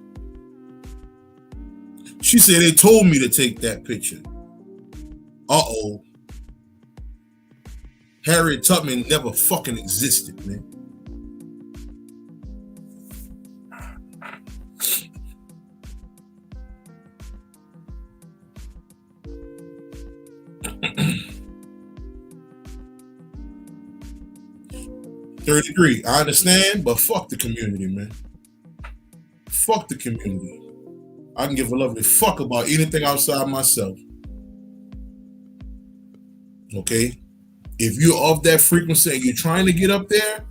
She said they told me to take that picture. Uh-oh. Harriet Tubman never fucking existed, man. Third degree, I understand, but fuck the community, man. Fuck the community. I can give a lovely fuck about anything outside myself. Okay? If you're of that frequency and you're trying to get up there,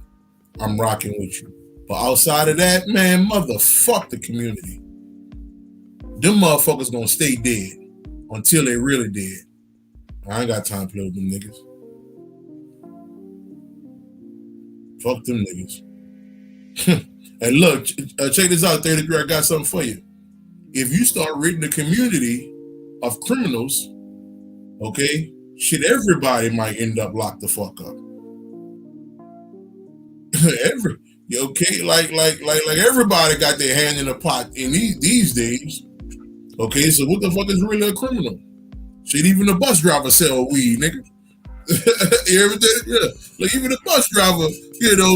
I'm rocking with you. But outside of that, man, motherfuck the community. Them motherfuckers gonna stay dead until they really dead. I ain't got time to play with them niggas. Fuck them niggas. And look, check this out, 30 degree, I got something for you. If you start reading the community of criminals, okay, shit, everybody might end up locked the fuck up. Okay, like everybody got their hand in the pot in these days. Okay, so what the fuck is really a criminal? Shit, even the bus driver sell weed, nigga. Everything, yeah. Like even the bus driver,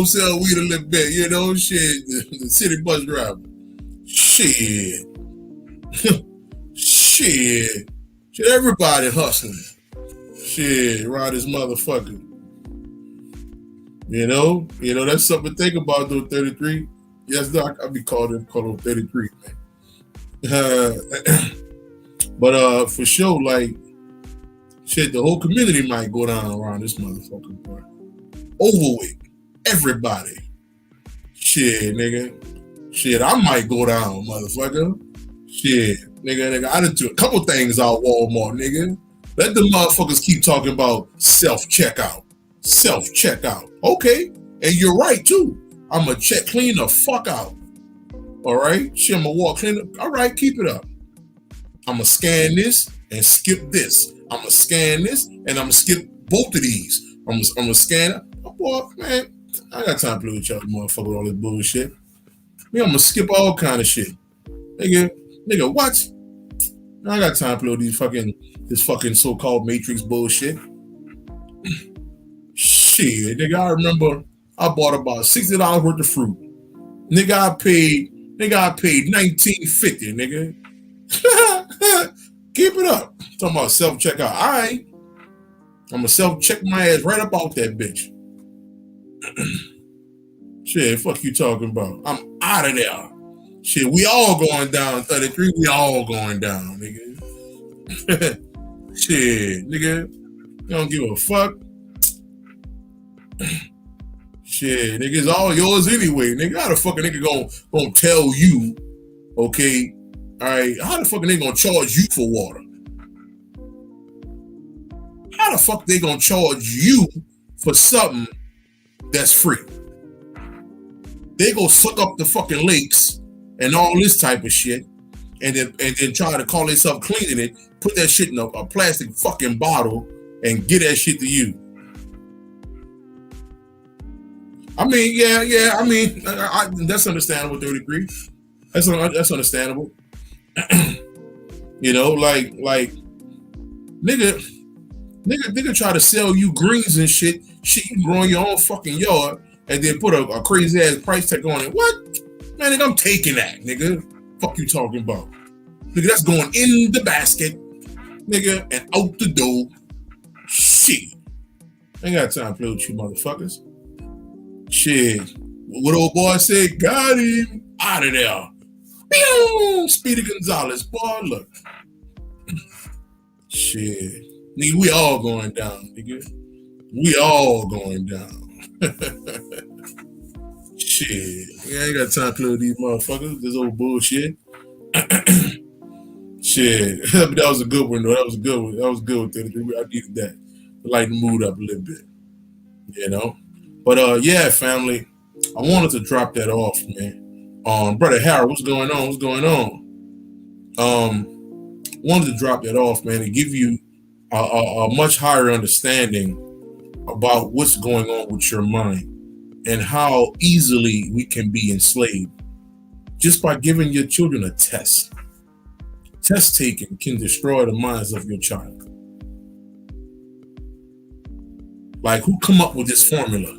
sell weed a little bit, shit. The city bus driver. Shit. Shit. Everybody hustling. Shit, around this motherfucker. That's something to think about though, 33. Yes, no, I'll be called 33, man. But for sure, like, shit, the whole community might go down around this motherfucker, boy. Overweight. Everybody. Shit, nigga. Shit, I might go down, motherfucker. Shit, nigga, I done do a couple things out Walmart, nigga. Let the motherfuckers keep talking about self-checkout. Self-checkout. Okay. And you're right, too. I'm going to clean the fuck out. All right? Shit, I'm going to walk clean up. All right, keep it up. I'm going to scan this and skip this. I'm going to scan this and I'm going to skip both of these. I'm going to scan it. Oh, boy, man, I got time to play with y'all motherfucker with all this bullshit. Man, I'm going to skip all kind of shit. Nigga, what? I got time to play with this fucking so-called Matrix bullshit. Shit, nigga, I remember I bought about $60 worth of fruit. Nigga, I paid $19.50, nigga. Keep it up. Talking about self-checkout. All right. I'm gonna self-check my ass right up out that bitch. Shit, fuck you talking about? I'm out of there. Shit, we all going down, 33. We all going down, nigga. Shit, nigga. You don't give a fuck. Shit, nigga, it's all yours anyway. Nigga, how the fuck a nigga gonna tell you, okay, all right, how the fuck a nigga gonna charge you for water? How the fuck they gonna charge you for something that's free? They go suck up the fucking lakes and all this type of shit, and then try to call themselves cleaning it, put that shit in a plastic fucking bottle, and get that shit to you. I mean, yeah. I mean, that's understandable to a degree. That's understandable. You know, like nigga try to sell you greens and shit you can grow in your own fucking yard, and then put a crazy ass price tag on it. What? Man, nigga, I'm taking that, nigga. Fuck you talking about? Nigga, that's going in the basket, nigga, and out the door. Shit. Ain't got time to play with you motherfuckers. Shit. What old boy said, got him out of there. Pew! Speedy Gonzalez, boy, look. Shit. Nigga, we all going down, nigga. We all going down. Shit. Yeah, I ain't got time to play with these motherfuckers. This old bullshit. Shit. That was a good one, though. That was a good one. That was good. I needed that. To lighten the mood up a little bit. You know? But yeah, family. I wanted to drop that off, man. Brother Harold, what's going on? What's going on? Wanted to drop that off, man, and give you a much higher understanding about what's going on with your mind and how easily we can be enslaved just by giving your children a test. Test taking can destroy the minds of your child. Like, who come up with this formula?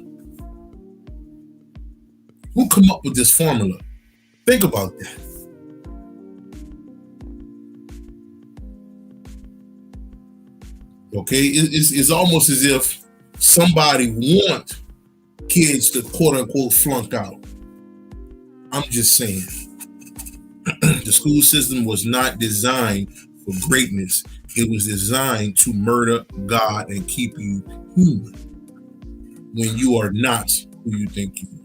Who come up with this formula? Think about that. Okay, it's almost as if somebody want kids to quote unquote flunk out. I'm just saying. The school system was not designed for greatness. It was designed to murder God and keep you human when you are not who you think you are.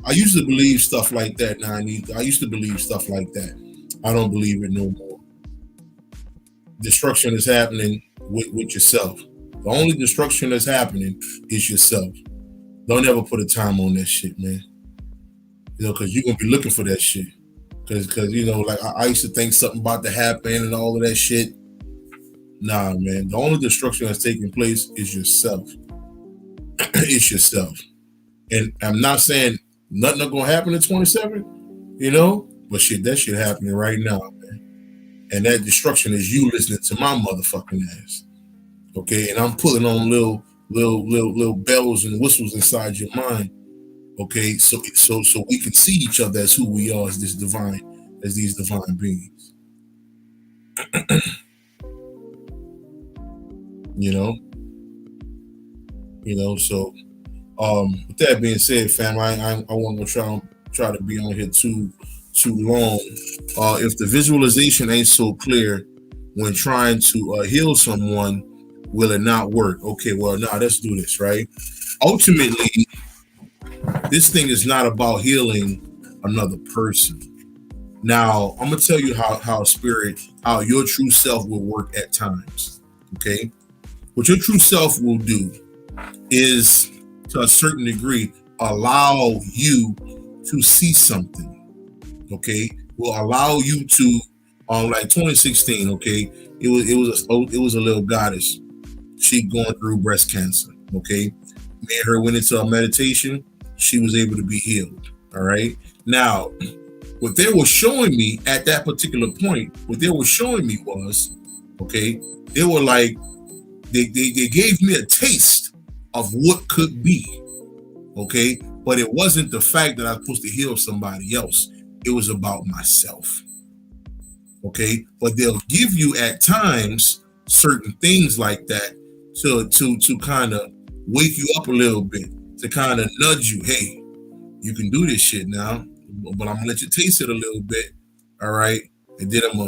I used to believe stuff like that. I used to believe stuff like that. I don't believe it no more. Destruction is happening with yourself. The only destruction that's happening is yourself. Don't ever put a time on that shit, man. You know, because you're going to be looking for that shit. Because you know, like I used to think something about to happen and all of that shit. Nah, man. The only destruction that's taking place is yourself. It's yourself. And I'm not saying nothing not gonna happen in 27, you know, but shit, that shit happening right now, man. And that destruction is you listening to my motherfucking ass. Okay, and I'm pulling on little bells and whistles inside your mind. Okay, so we can see each other as who we are as these divine beings. You know, so with that being said, fam, I won't try to be on here too long. If the visualization ain't so clear when trying to heal someone, will it not work? Okay, well, now let's do this, right? Ultimately, this thing is not about healing another person. Now, I'm gonna tell you how your true self will work at times. Okay, what your true self will do is, to a certain degree, allow you to see something. Okay, will allow you to, like 2016. Okay, it was a little goddess. She going through breast cancer. Okay, me and her went into a meditation. She was able to be healed. All right. Now, what they were showing me at that particular point, was, okay, they were like, they gave me a taste of what could be, okay? But it wasn't the fact that I was supposed to heal somebody else. It was about myself, okay? But they'll give you at times certain things like that to kind of wake you up a little bit, to kind of nudge you, hey, you can do this shit now, but I'm gonna let you taste it a little bit, all right? And then I'm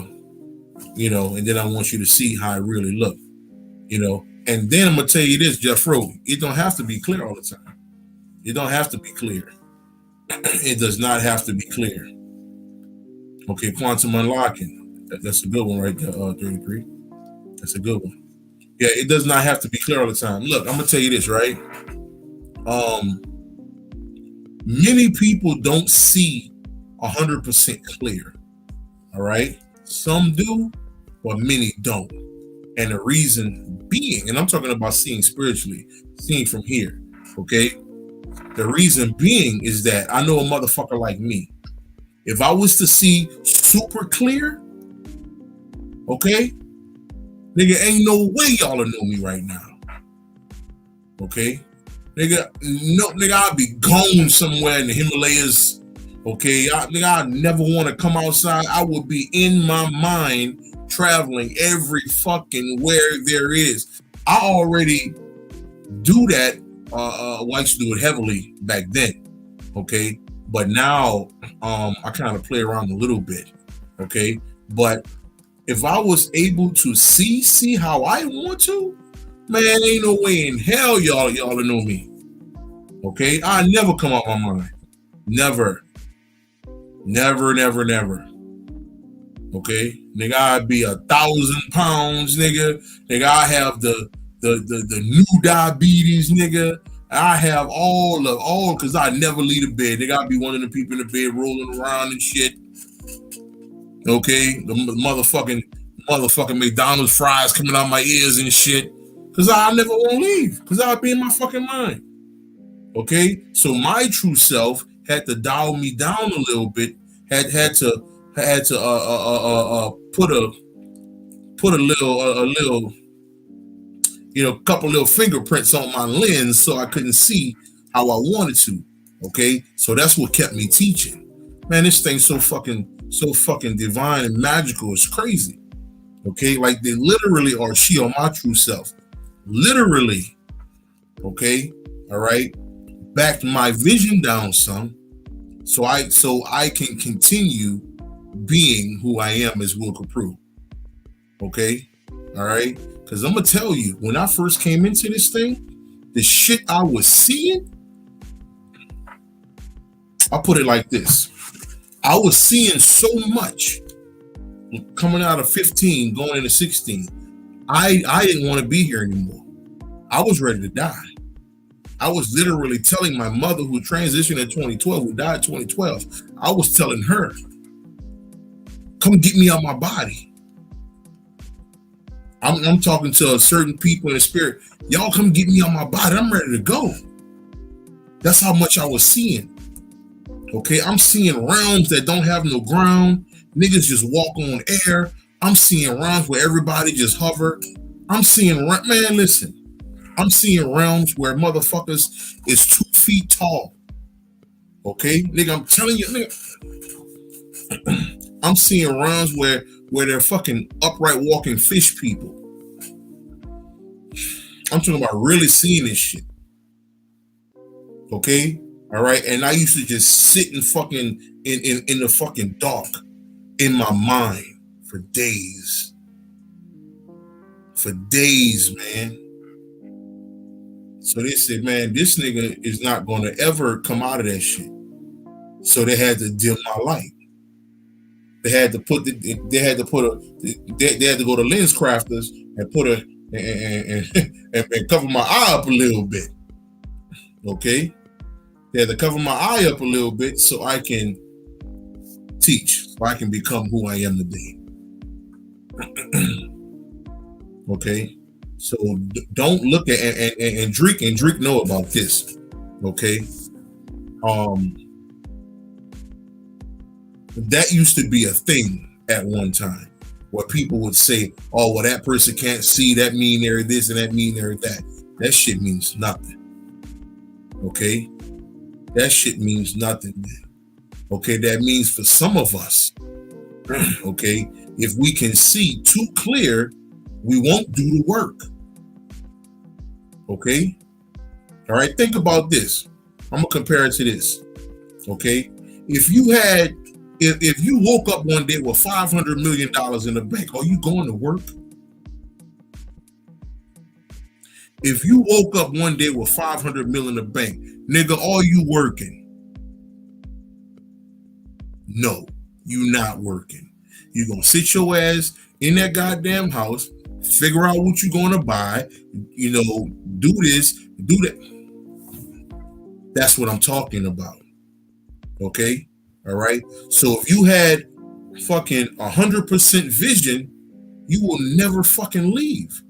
And then I want you to see how it really look, and then I'm gonna tell you this, Jeff Rowe, it don't have to be clear all the time. It don't have to be clear. It does not have to be clear. Okay, quantum unlocking. That's a good one right there, 33. That's a good one. Yeah, it does not have to be clear all the time. Look, I'm gonna tell you this, right? Many people don't see 100% clear. All right, some do, but many don't. And the reason being, and I'm talking about seeing spiritually, seeing from here. Okay, the reason being is that I know a motherfucker like me. If I was to see super clear, okay, nigga, ain't no way y'all will know me right now. Okay, nigga, no, nigga, I'd be gone somewhere in the Himalayas. Okay, nigga, I'd never want to come outside. I would be in my mind traveling every fucking where there is. I already do that. I used to do it heavily back then. Okay, but now I kind of play around a little bit. Okay, but if I was able to see how I want to, man, ain't no way in hell y'all to know me. Okay, I never come out my mind. Never. Okay, nigga, I'd be 1,000 pounds, nigga. Nigga, I have the new diabetes, nigga. I have all, because I never leave the bed. Nigga, I'd be one of the people in the bed rolling around and shit. Okay, the motherfucking McDonald's fries coming out my ears and shit. Because I never want to leave. Because I'd be in my fucking mind. Okay, so my true self had to dial me down a little bit. Had to put a little couple little fingerprints on my lens so I couldn't see how I wanted to. Okay, so that's what kept me teaching. Man, this thing's so fucking divine and magical. It's crazy. Okay, like they literally are she or my true self. Literally. Okay, all right. Backed my vision down some, so I can continue being who I am as Will Copprue. Okay, all right. Because I'm gonna tell you, when I first came into this thing, the shit I was seeing, I'll put it like this. I was seeing so much coming out of 15, going into 16. I didn't want to be here anymore. I was ready to die. I was literally telling my mother, who transitioned in 2012, who died in 2012, I was telling her, come get me out my body. I'm talking to certain people in the spirit. Y'all come get me out my body. I'm ready to go. That's how much I was seeing. Okay, I'm seeing realms that don't have no ground. Niggas just walk on air. I'm seeing realms where everybody just hover. I'm seeing, man, listen. I'm seeing realms where motherfuckers is 2 feet tall. Okay, nigga, I'm telling you, nigga. I'm seeing realms where they're fucking upright walking fish people. I'm talking about really seeing this shit. Okay, all right. And I used to just sit in the fucking dark in my mind for days. For days, man. So they said, man, this nigga is not going to ever come out of that shit. So they had to dim my light. They had to go to lens crafters and and cover my eye up a little bit. Okay, they had to cover my eye up a little bit so I can teach, so I can become who I am today. Okay, so don't look at and Drake know about this. Okay, that used to be a thing at one time, where people would say, oh, well, that person can't see, that mean they're this and that mean they're that. That shit means nothing. Okay, that shit means nothing, man. Okay, that means for some of us, okay, if we can see too clear, we won't do the work. Okay, all right, think about this. I'm gonna compare it to this. Okay, if you had If you woke up one day with $500 million in the bank, are you going to work? If you woke up one day with 500 million in the bank, nigga, are you working? No, you not working. You gonna sit your ass in that goddamn house, figure out what you gonna buy, do this, do that. That's what I'm talking about. Okay? All right. So if you had fucking 100% vision, you will never fucking leave.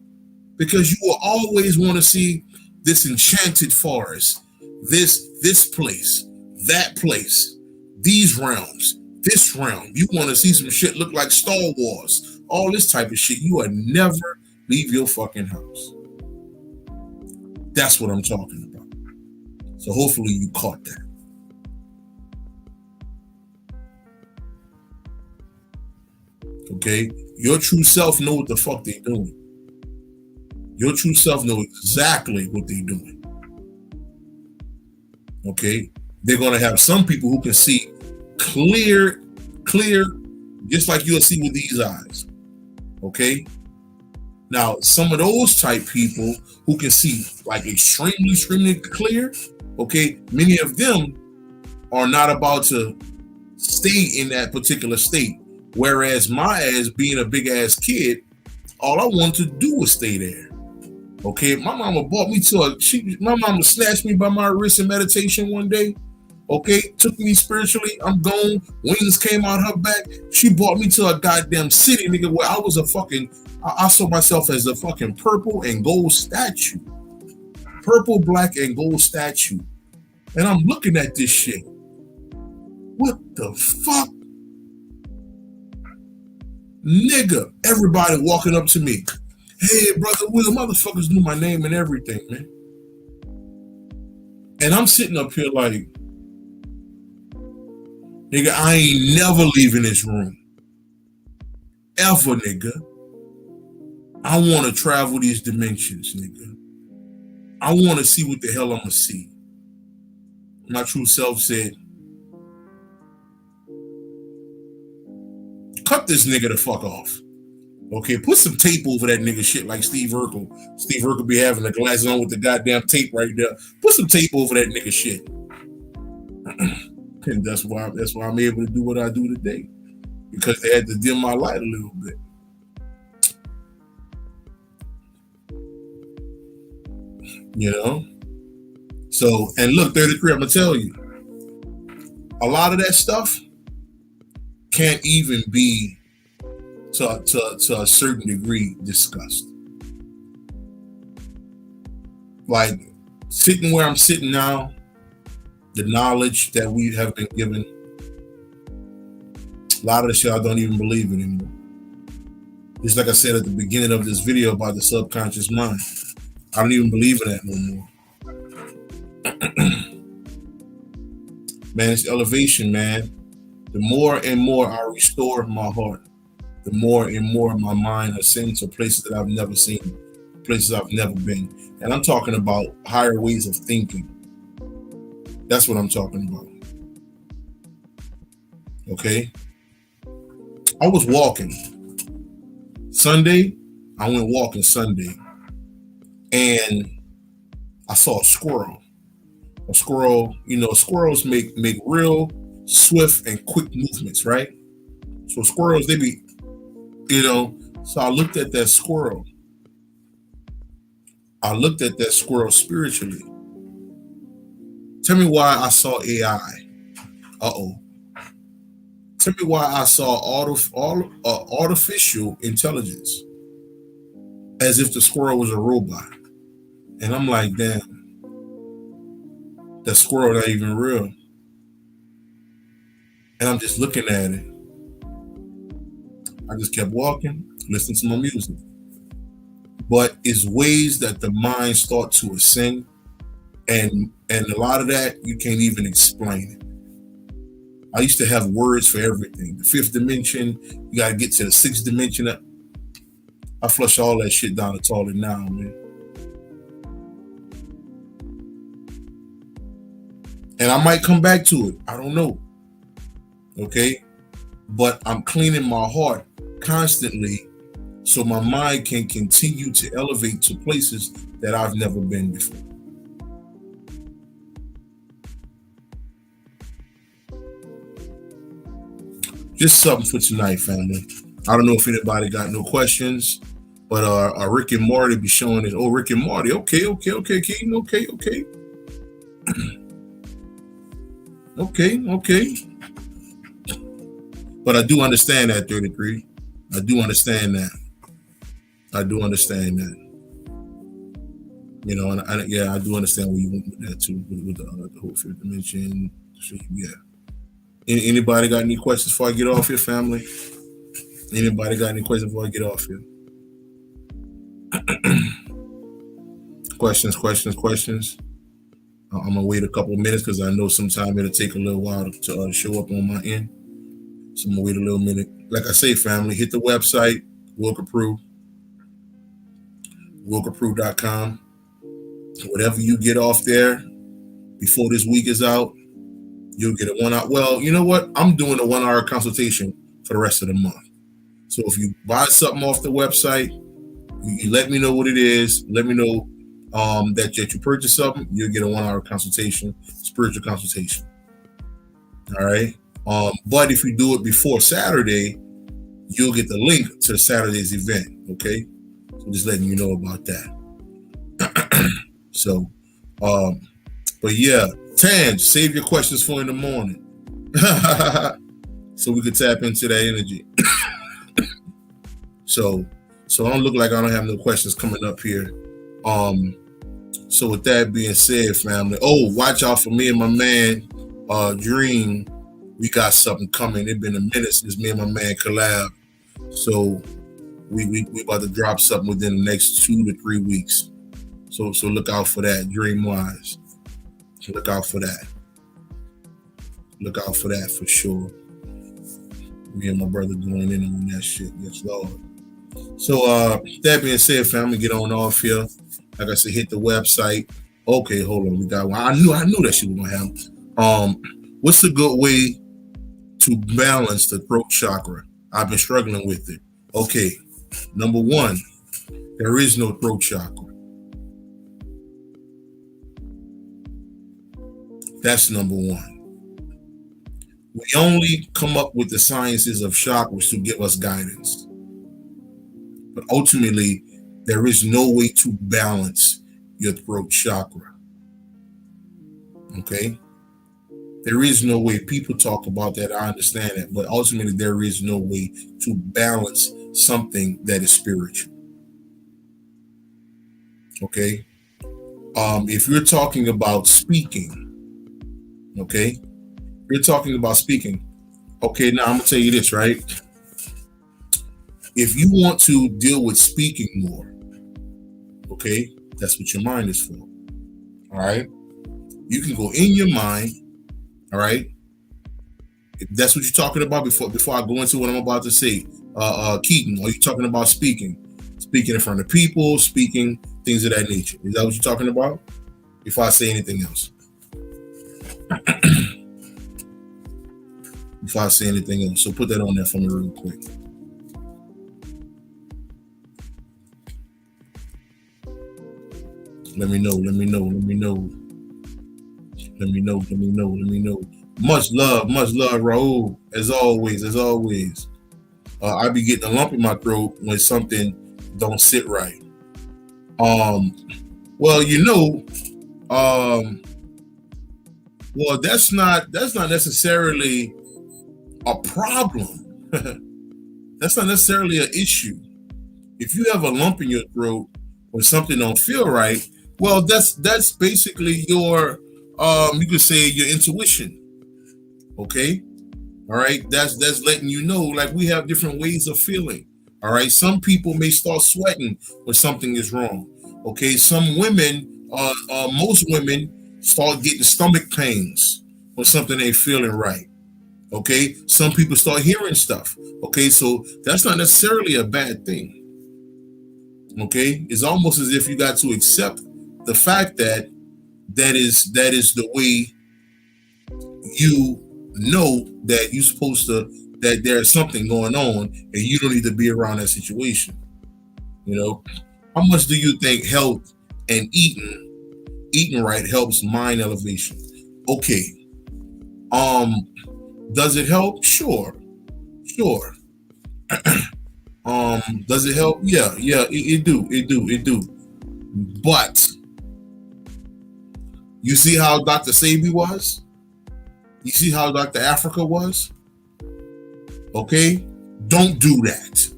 Because you will always want to see this enchanted forest, this place, that place, these realms, this realm. You want to see some shit look like Star Wars, all this type of shit. You will never leave your fucking house. That's what I'm talking about. So hopefully you caught that. Okay? Your true self know what the fuck they doing. Your true self know exactly what they're doing. Okay? They're going to have some people who can see clear, just like you'll see with these eyes. Okay? Now, some of those type people who can see like extremely clear, okay, many of them are not about to stay in that particular state. Whereas my ass, being a big ass kid, all I wanted to do was stay there. Okay, my mama brought me to my mama snatched me by my wrist in meditation one day. Okay, took me spiritually. I'm gone. Wings came out her back. She brought me to a goddamn city, nigga, where I was I saw myself as a fucking purple and gold statue. Purple, black, and gold statue. And I'm looking at this shit. What the fuck? Nigga, everybody walking up to me. Hey, brother Will, motherfuckers knew my name and everything, man. And I'm sitting up here like, nigga, I ain't never leaving this room. Ever, nigga. I want to travel these dimensions, nigga. I want to see what the hell I'm going to see. My true self said, cut this nigga the fuck off. Okay, put some tape over that nigga shit like Steve Urkel. Steve Urkel be having the glasses on with the goddamn tape right there. Put some tape over that nigga shit. And that's why I'm able to do what I do today. Because they had to dim my light a little bit. You know? So, and look, 33, I'm gonna tell you, a lot of that stuff can't even be to a certain degree discussed. Like sitting where I'm sitting now, the knowledge that we have been given, a lot of the shit I don't even believe in anymore. Just like I said at the beginning of this video about the subconscious mind, I don't even believe in that no more. Man, it's elevation, man. The more and more I restore my heart, the more and more my mind ascends to places that I've never seen, places I've never been. And I'm talking about higher ways of thinking. That's what I'm talking about. Okay? I was walking. Sunday, I went walking Sunday. And I saw a squirrel. A squirrel, squirrels make real swift and quick movements, right? So squirrels, they be, so I looked at that squirrel. I looked at that squirrel spiritually. Tell me why I saw AI. Tell me why I saw artificial intelligence as if the squirrel was a robot. And I'm like, damn, that squirrel not even real. And I'm just looking at it. I just kept walking, listening to my music. But it's ways that the mind starts to ascend, and a lot of that you can't even explain it. I used to have words for everything. The fifth dimension, you gotta get to the sixth dimension. I flush all that shit down the toilet now, man. And I might come back to it. I don't know. Okay? but I'm cleaning my heart constantly so my mind can continue to elevate to places that I've never been before. Just something for tonight, family. I don't know if anybody got no questions, but Rick and Morty be showing it. Oh, Rick and Morty. Okay, Keaton. Okay. Okay. But I do understand that 33. I do understand that. You know, and I do understand where you went with that too, with the whole fifth dimension. So, yeah. Anybody got any questions before I get off here, family? Anybody got any questions before I get off here? Questions. I'm gonna wait a couple of minutes because I know sometimes it'll take a little while to show up on my end. So I'm gonna wait a little minute. Like I say, family, hit the website, Copprue.com. Whatever you get off there before this week is out, you'll get a 1 hour. Well, you know what? I'm doing a 1 hour consultation for the rest of the month. So if you buy something off the website, you let me know what it is. Let me know that you purchased something. You'll get a 1 hour consultation, spiritual consultation. All right. But if you do it before Saturday, you'll get the link to Saturday's event. Okay. So just letting you know about that. So, but yeah, Tan, save your questions for in the morning. So we could tap into that energy. So I don't look like I don't have no questions coming up here. So with that being said, family, watch out for me and my man, Dream. We got something coming. It's been a minute since me and my man collab. So we about to drop something within the next 2 to 3 weeks. So look out for that, Dream Wise. Look out for that. Look out for that for sure. Me and my brother going in on that shit. Yes, Lord. So that being said, family, get on off here. Like I said, hit the website. Okay, hold on. We got one. I knew that shit was gonna happen. What's a good way to balance the throat chakra? I've been struggling with it. Okay, number one, there is no throat chakra. That's number one. We only come up with the sciences of chakras to give us guidance. But ultimately, there is no way to balance your throat chakra. Okay? There is no way. People talk about that. I understand that. But ultimately, there is no way to balance something that is spiritual. Okay? If you're talking about speaking, okay? You're talking about speaking. Okay, now I'm going to tell you this, right? If you want to deal with speaking more, okay, that's what your mind is for. All right? You can go in your mind, all right? If that's what you're talking about before I go into what I'm about to say. Keaton, are you talking about speaking? Speaking in front of people, speaking, things of that nature. Is that what you're talking about? Before I say anything else. Before I say anything else. So put that on there for me real quick. Let me know. Much love, Raul. As always. I be getting a lump in my throat when something don't sit right. Well, that's not necessarily a problem. That's not necessarily an issue. If you have a lump in your throat or something don't feel right, well, that's basically your you could say your intuition. Okay? All right, that's letting you know, like, we have different ways of feeling. All right, some people may start sweating when something is wrong. Okay, some women, most women start getting stomach pains when something ain't feeling right. Okay, some people start hearing stuff. Okay, so that's not necessarily a bad thing. Okay, it's almost as if you got to accept the fact that that is the way you know that you're supposed to that there's something going on and you don't need to be around that situation. How much do you think health and eating right helps mind elevation? Okay. Does it help? Sure. Does it help? Yeah, it do. But you see how Dr. Sabi was? You see how Dr. Africa was? Okay? Don't do that.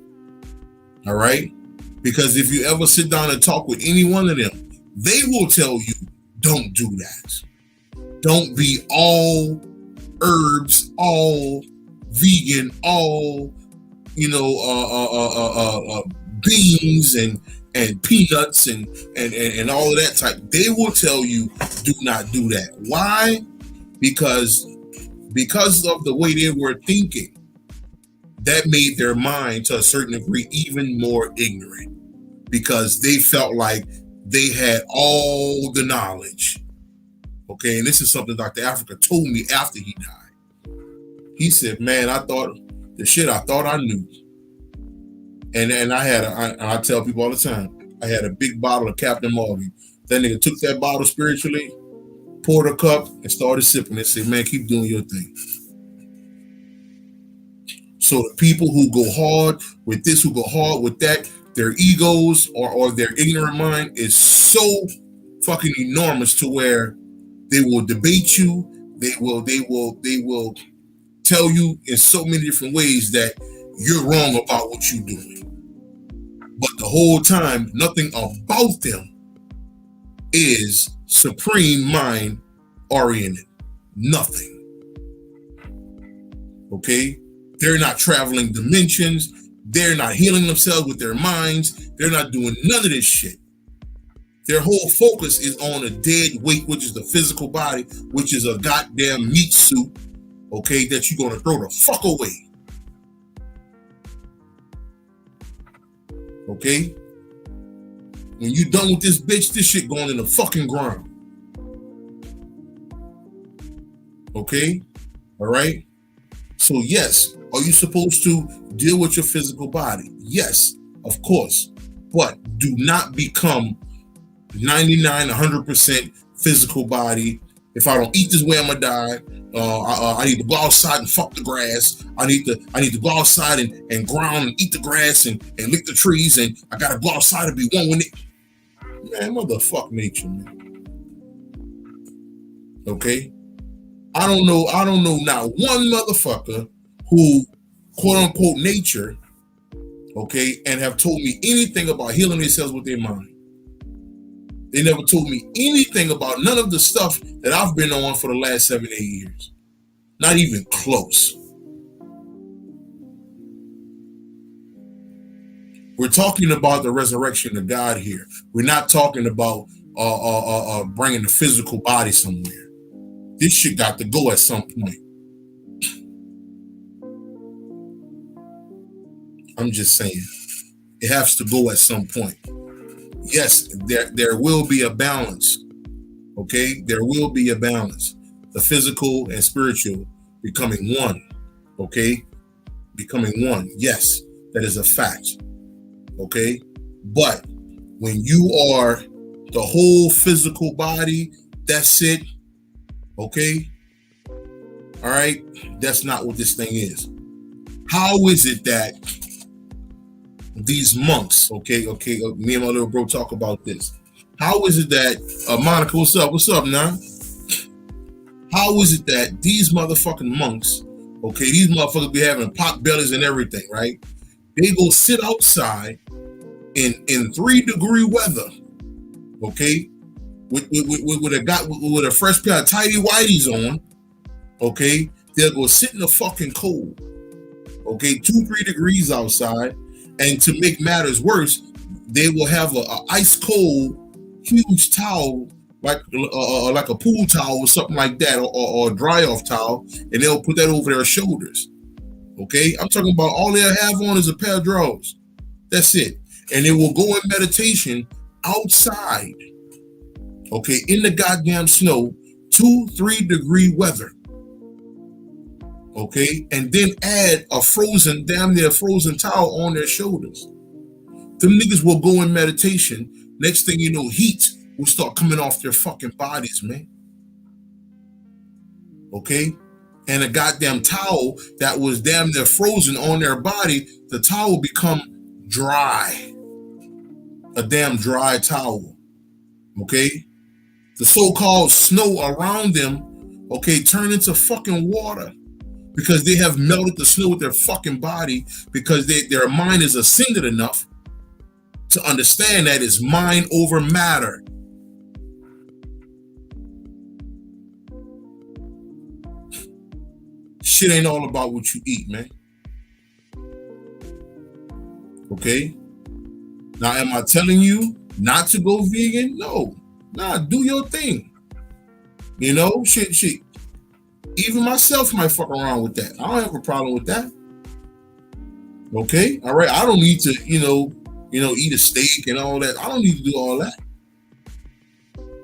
All right? Because if you ever sit down and talk with any one of them, they will tell you, don't do that. Don't be all herbs, all vegan, all beans and peanuts and all of that type. They will tell you, do not do that. Why? Because of the way they were thinking, that made their mind to a certain degree even more ignorant, because they felt like they had all the knowledge. Okay, and this is something Dr. Africa told me after he died. He said, man, I thought I knew. And I tell people all the time, I had a big bottle of Captain Morgan. That nigga took that bottle spiritually, poured a cup, and started sipping it. Said, man, keep doing your thing. So the people who go hard with this, who go hard with that, their egos or their ignorant mind is so fucking enormous to where they will debate you. They will tell you in so many different ways that you're wrong about what you're doing. But the whole time, nothing about them is supreme mind oriented. Nothing. Okay? They're not traveling dimensions. They're not healing themselves with their minds. They're not doing none of this shit. Their whole focus is on a dead weight, which is the physical body, which is a goddamn meat suit, okay, that you're going to throw the fuck away. Okay? When you're done with this bitch, this shit going in the fucking ground. Okay? All right? So yes, are you supposed to deal with your physical body? Yes, of course. But do not become 99, 100% physical body. If I don't eat this way, I'm gonna die. I need to go outside and fuck the grass. I need to go outside and ground and eat the grass and lick the trees, and I gotta go outside and be one with it. Man, motherfuck nature, man. Okay? I don't know not one motherfucker who quote unquote nature, okay, and have told me anything about healing themselves with their mind. They never told me anything about none of the stuff that I've been on for the last 7-8 years. Not even close. We're talking about the resurrection of God here. We're not talking about bringing the physical body somewhere. This shit got to go at some point. I'm just saying. It has to go at some point. Yes, there will be a balance. Okay? There will be a balance. The physical and spiritual becoming one. Okay? Becoming one. Yes, that is a fact. Okay? But when you are the whole physical body, that's it. Okay? All right? That's not what this thing is. How is it that these monks, okay, me and my little bro talk about this. How is it that, Monica, what's up now? How is it that these motherfucking monks, okay, these motherfuckers be having pot bellies and everything, right? They go sit outside in 3-degree weather, okay, with a fresh pair of tidy whities on, okay? They'll go sit in the fucking cold, okay, 2-3 degrees outside. And to make matters worse, they will have a ice cold, huge towel, like a pool towel or something like that, or a dry off towel, and they'll put that over their shoulders. Okay, I'm talking about all they'll have on is a pair of drawers. That's it, and they will go in meditation outside. Okay, in the goddamn snow, 2-3 degree weather. Okay, and then add a frozen, damn near frozen towel on their shoulders. Them niggas will go in meditation. Next thing you know, heat will start coming off their fucking bodies, man. Okay, and a goddamn towel that was damn near frozen on their body, the towel will become dry, a damn dry towel. Okay, the so-called snow around them, okay, turn into fucking water because they have melted the snow with their fucking body because their mind is ascended enough to understand that it's mind over matter. Shit ain't all about what you eat, man. Okay? Now, am I telling you not to go vegan? No. Nah, do your thing. You know, shit. Even myself might fuck around with that. I don't have a problem with that. Okay? All right. I don't need to, eat a steak and all that. I don't need to do all that.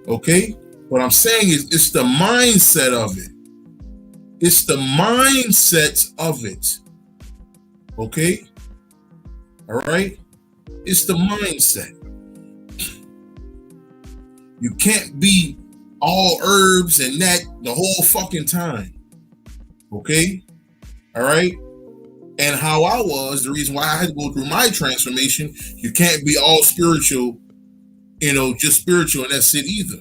Okay? What I'm saying is it's the mindset of it. It's the mindset of it. Okay? All right? It's the mindset. You can't be all herbs and that the whole fucking time. Okay? All right? And how I was, the reason why I had to go through my transformation, you can't be all spiritual, just spiritual and that's it either.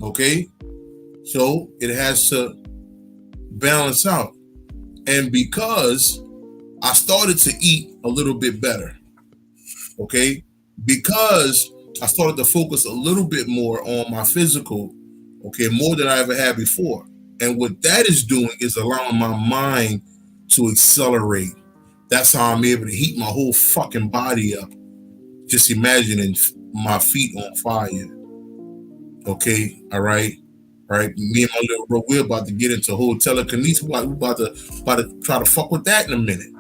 Okay? So it has to balance out. And because I started to eat a little bit better, okay? Because I started to focus a little bit more on my physical, okay, more than I ever had before. And what that is doing is allowing my mind to accelerate. That's how I'm able to heat my whole fucking body up. Just imagining my feet on fire. Okay, all right. All right, me and my little bro, we're about to get into whole telekinesis. We're about to try to fuck with that in a minute.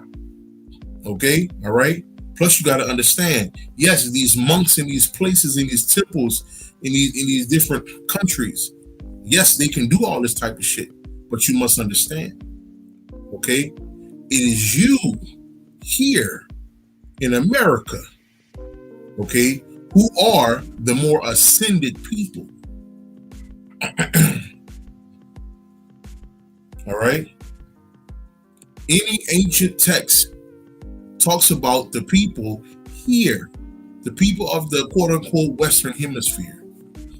Okay, all right. Plus, you got to understand. Yes, these monks in these places, in these temples, in these different countries. Yes, they can do all this type of shit, but you must understand. Okay, it is you here in America. Okay, who are the more ascended people. All right. Any ancient text talks about the people here, the people of the quote unquote Western Hemisphere.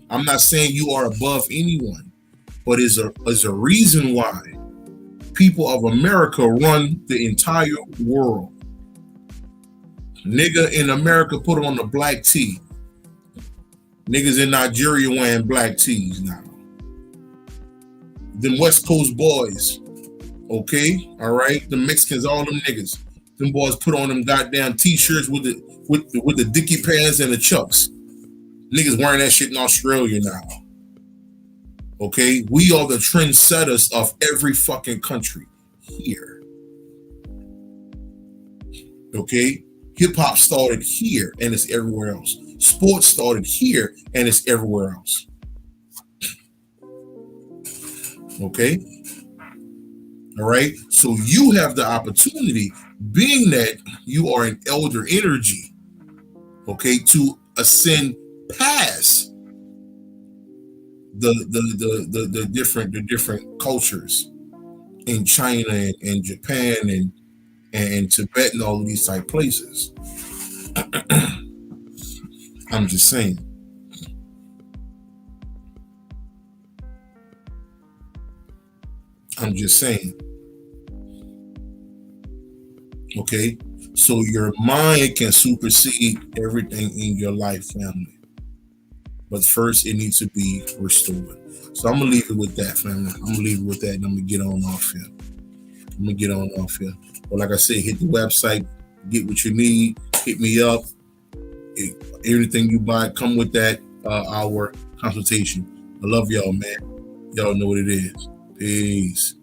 I'm not saying you are above anyone, but is a reason why people of America run the entire world. Nigga in America put on the black tee. Niggas in Nigeria wearing black tees now. Them West Coast boys, okay, all right, the Mexicans, all them niggas, them boys put on them goddamn t-shirts with the dicky pants and the chucks. Niggas wearing that shit in Australia now. Okay, we are the trendsetters of every fucking country here. Okay, hip hop started here and it's everywhere else. Sports started here and it's everywhere else. Okay. All right. So you have the opportunity, being that you are an elder energy, okay, to ascend past the different cultures in China and Japan and Tibet and all of these type places. I'm just saying. I'm just saying. Okay, so your mind can supersede everything in your life, family. But first, it needs to be restored. So I'm gonna leave it with that, family. I'm gonna leave it with that, and I'm gonna get on off here. But like I said, hit the website, get what you need, hit me up. Everything you buy, come with that our consultation. I love y'all, man. Y'all know what it is. Peace.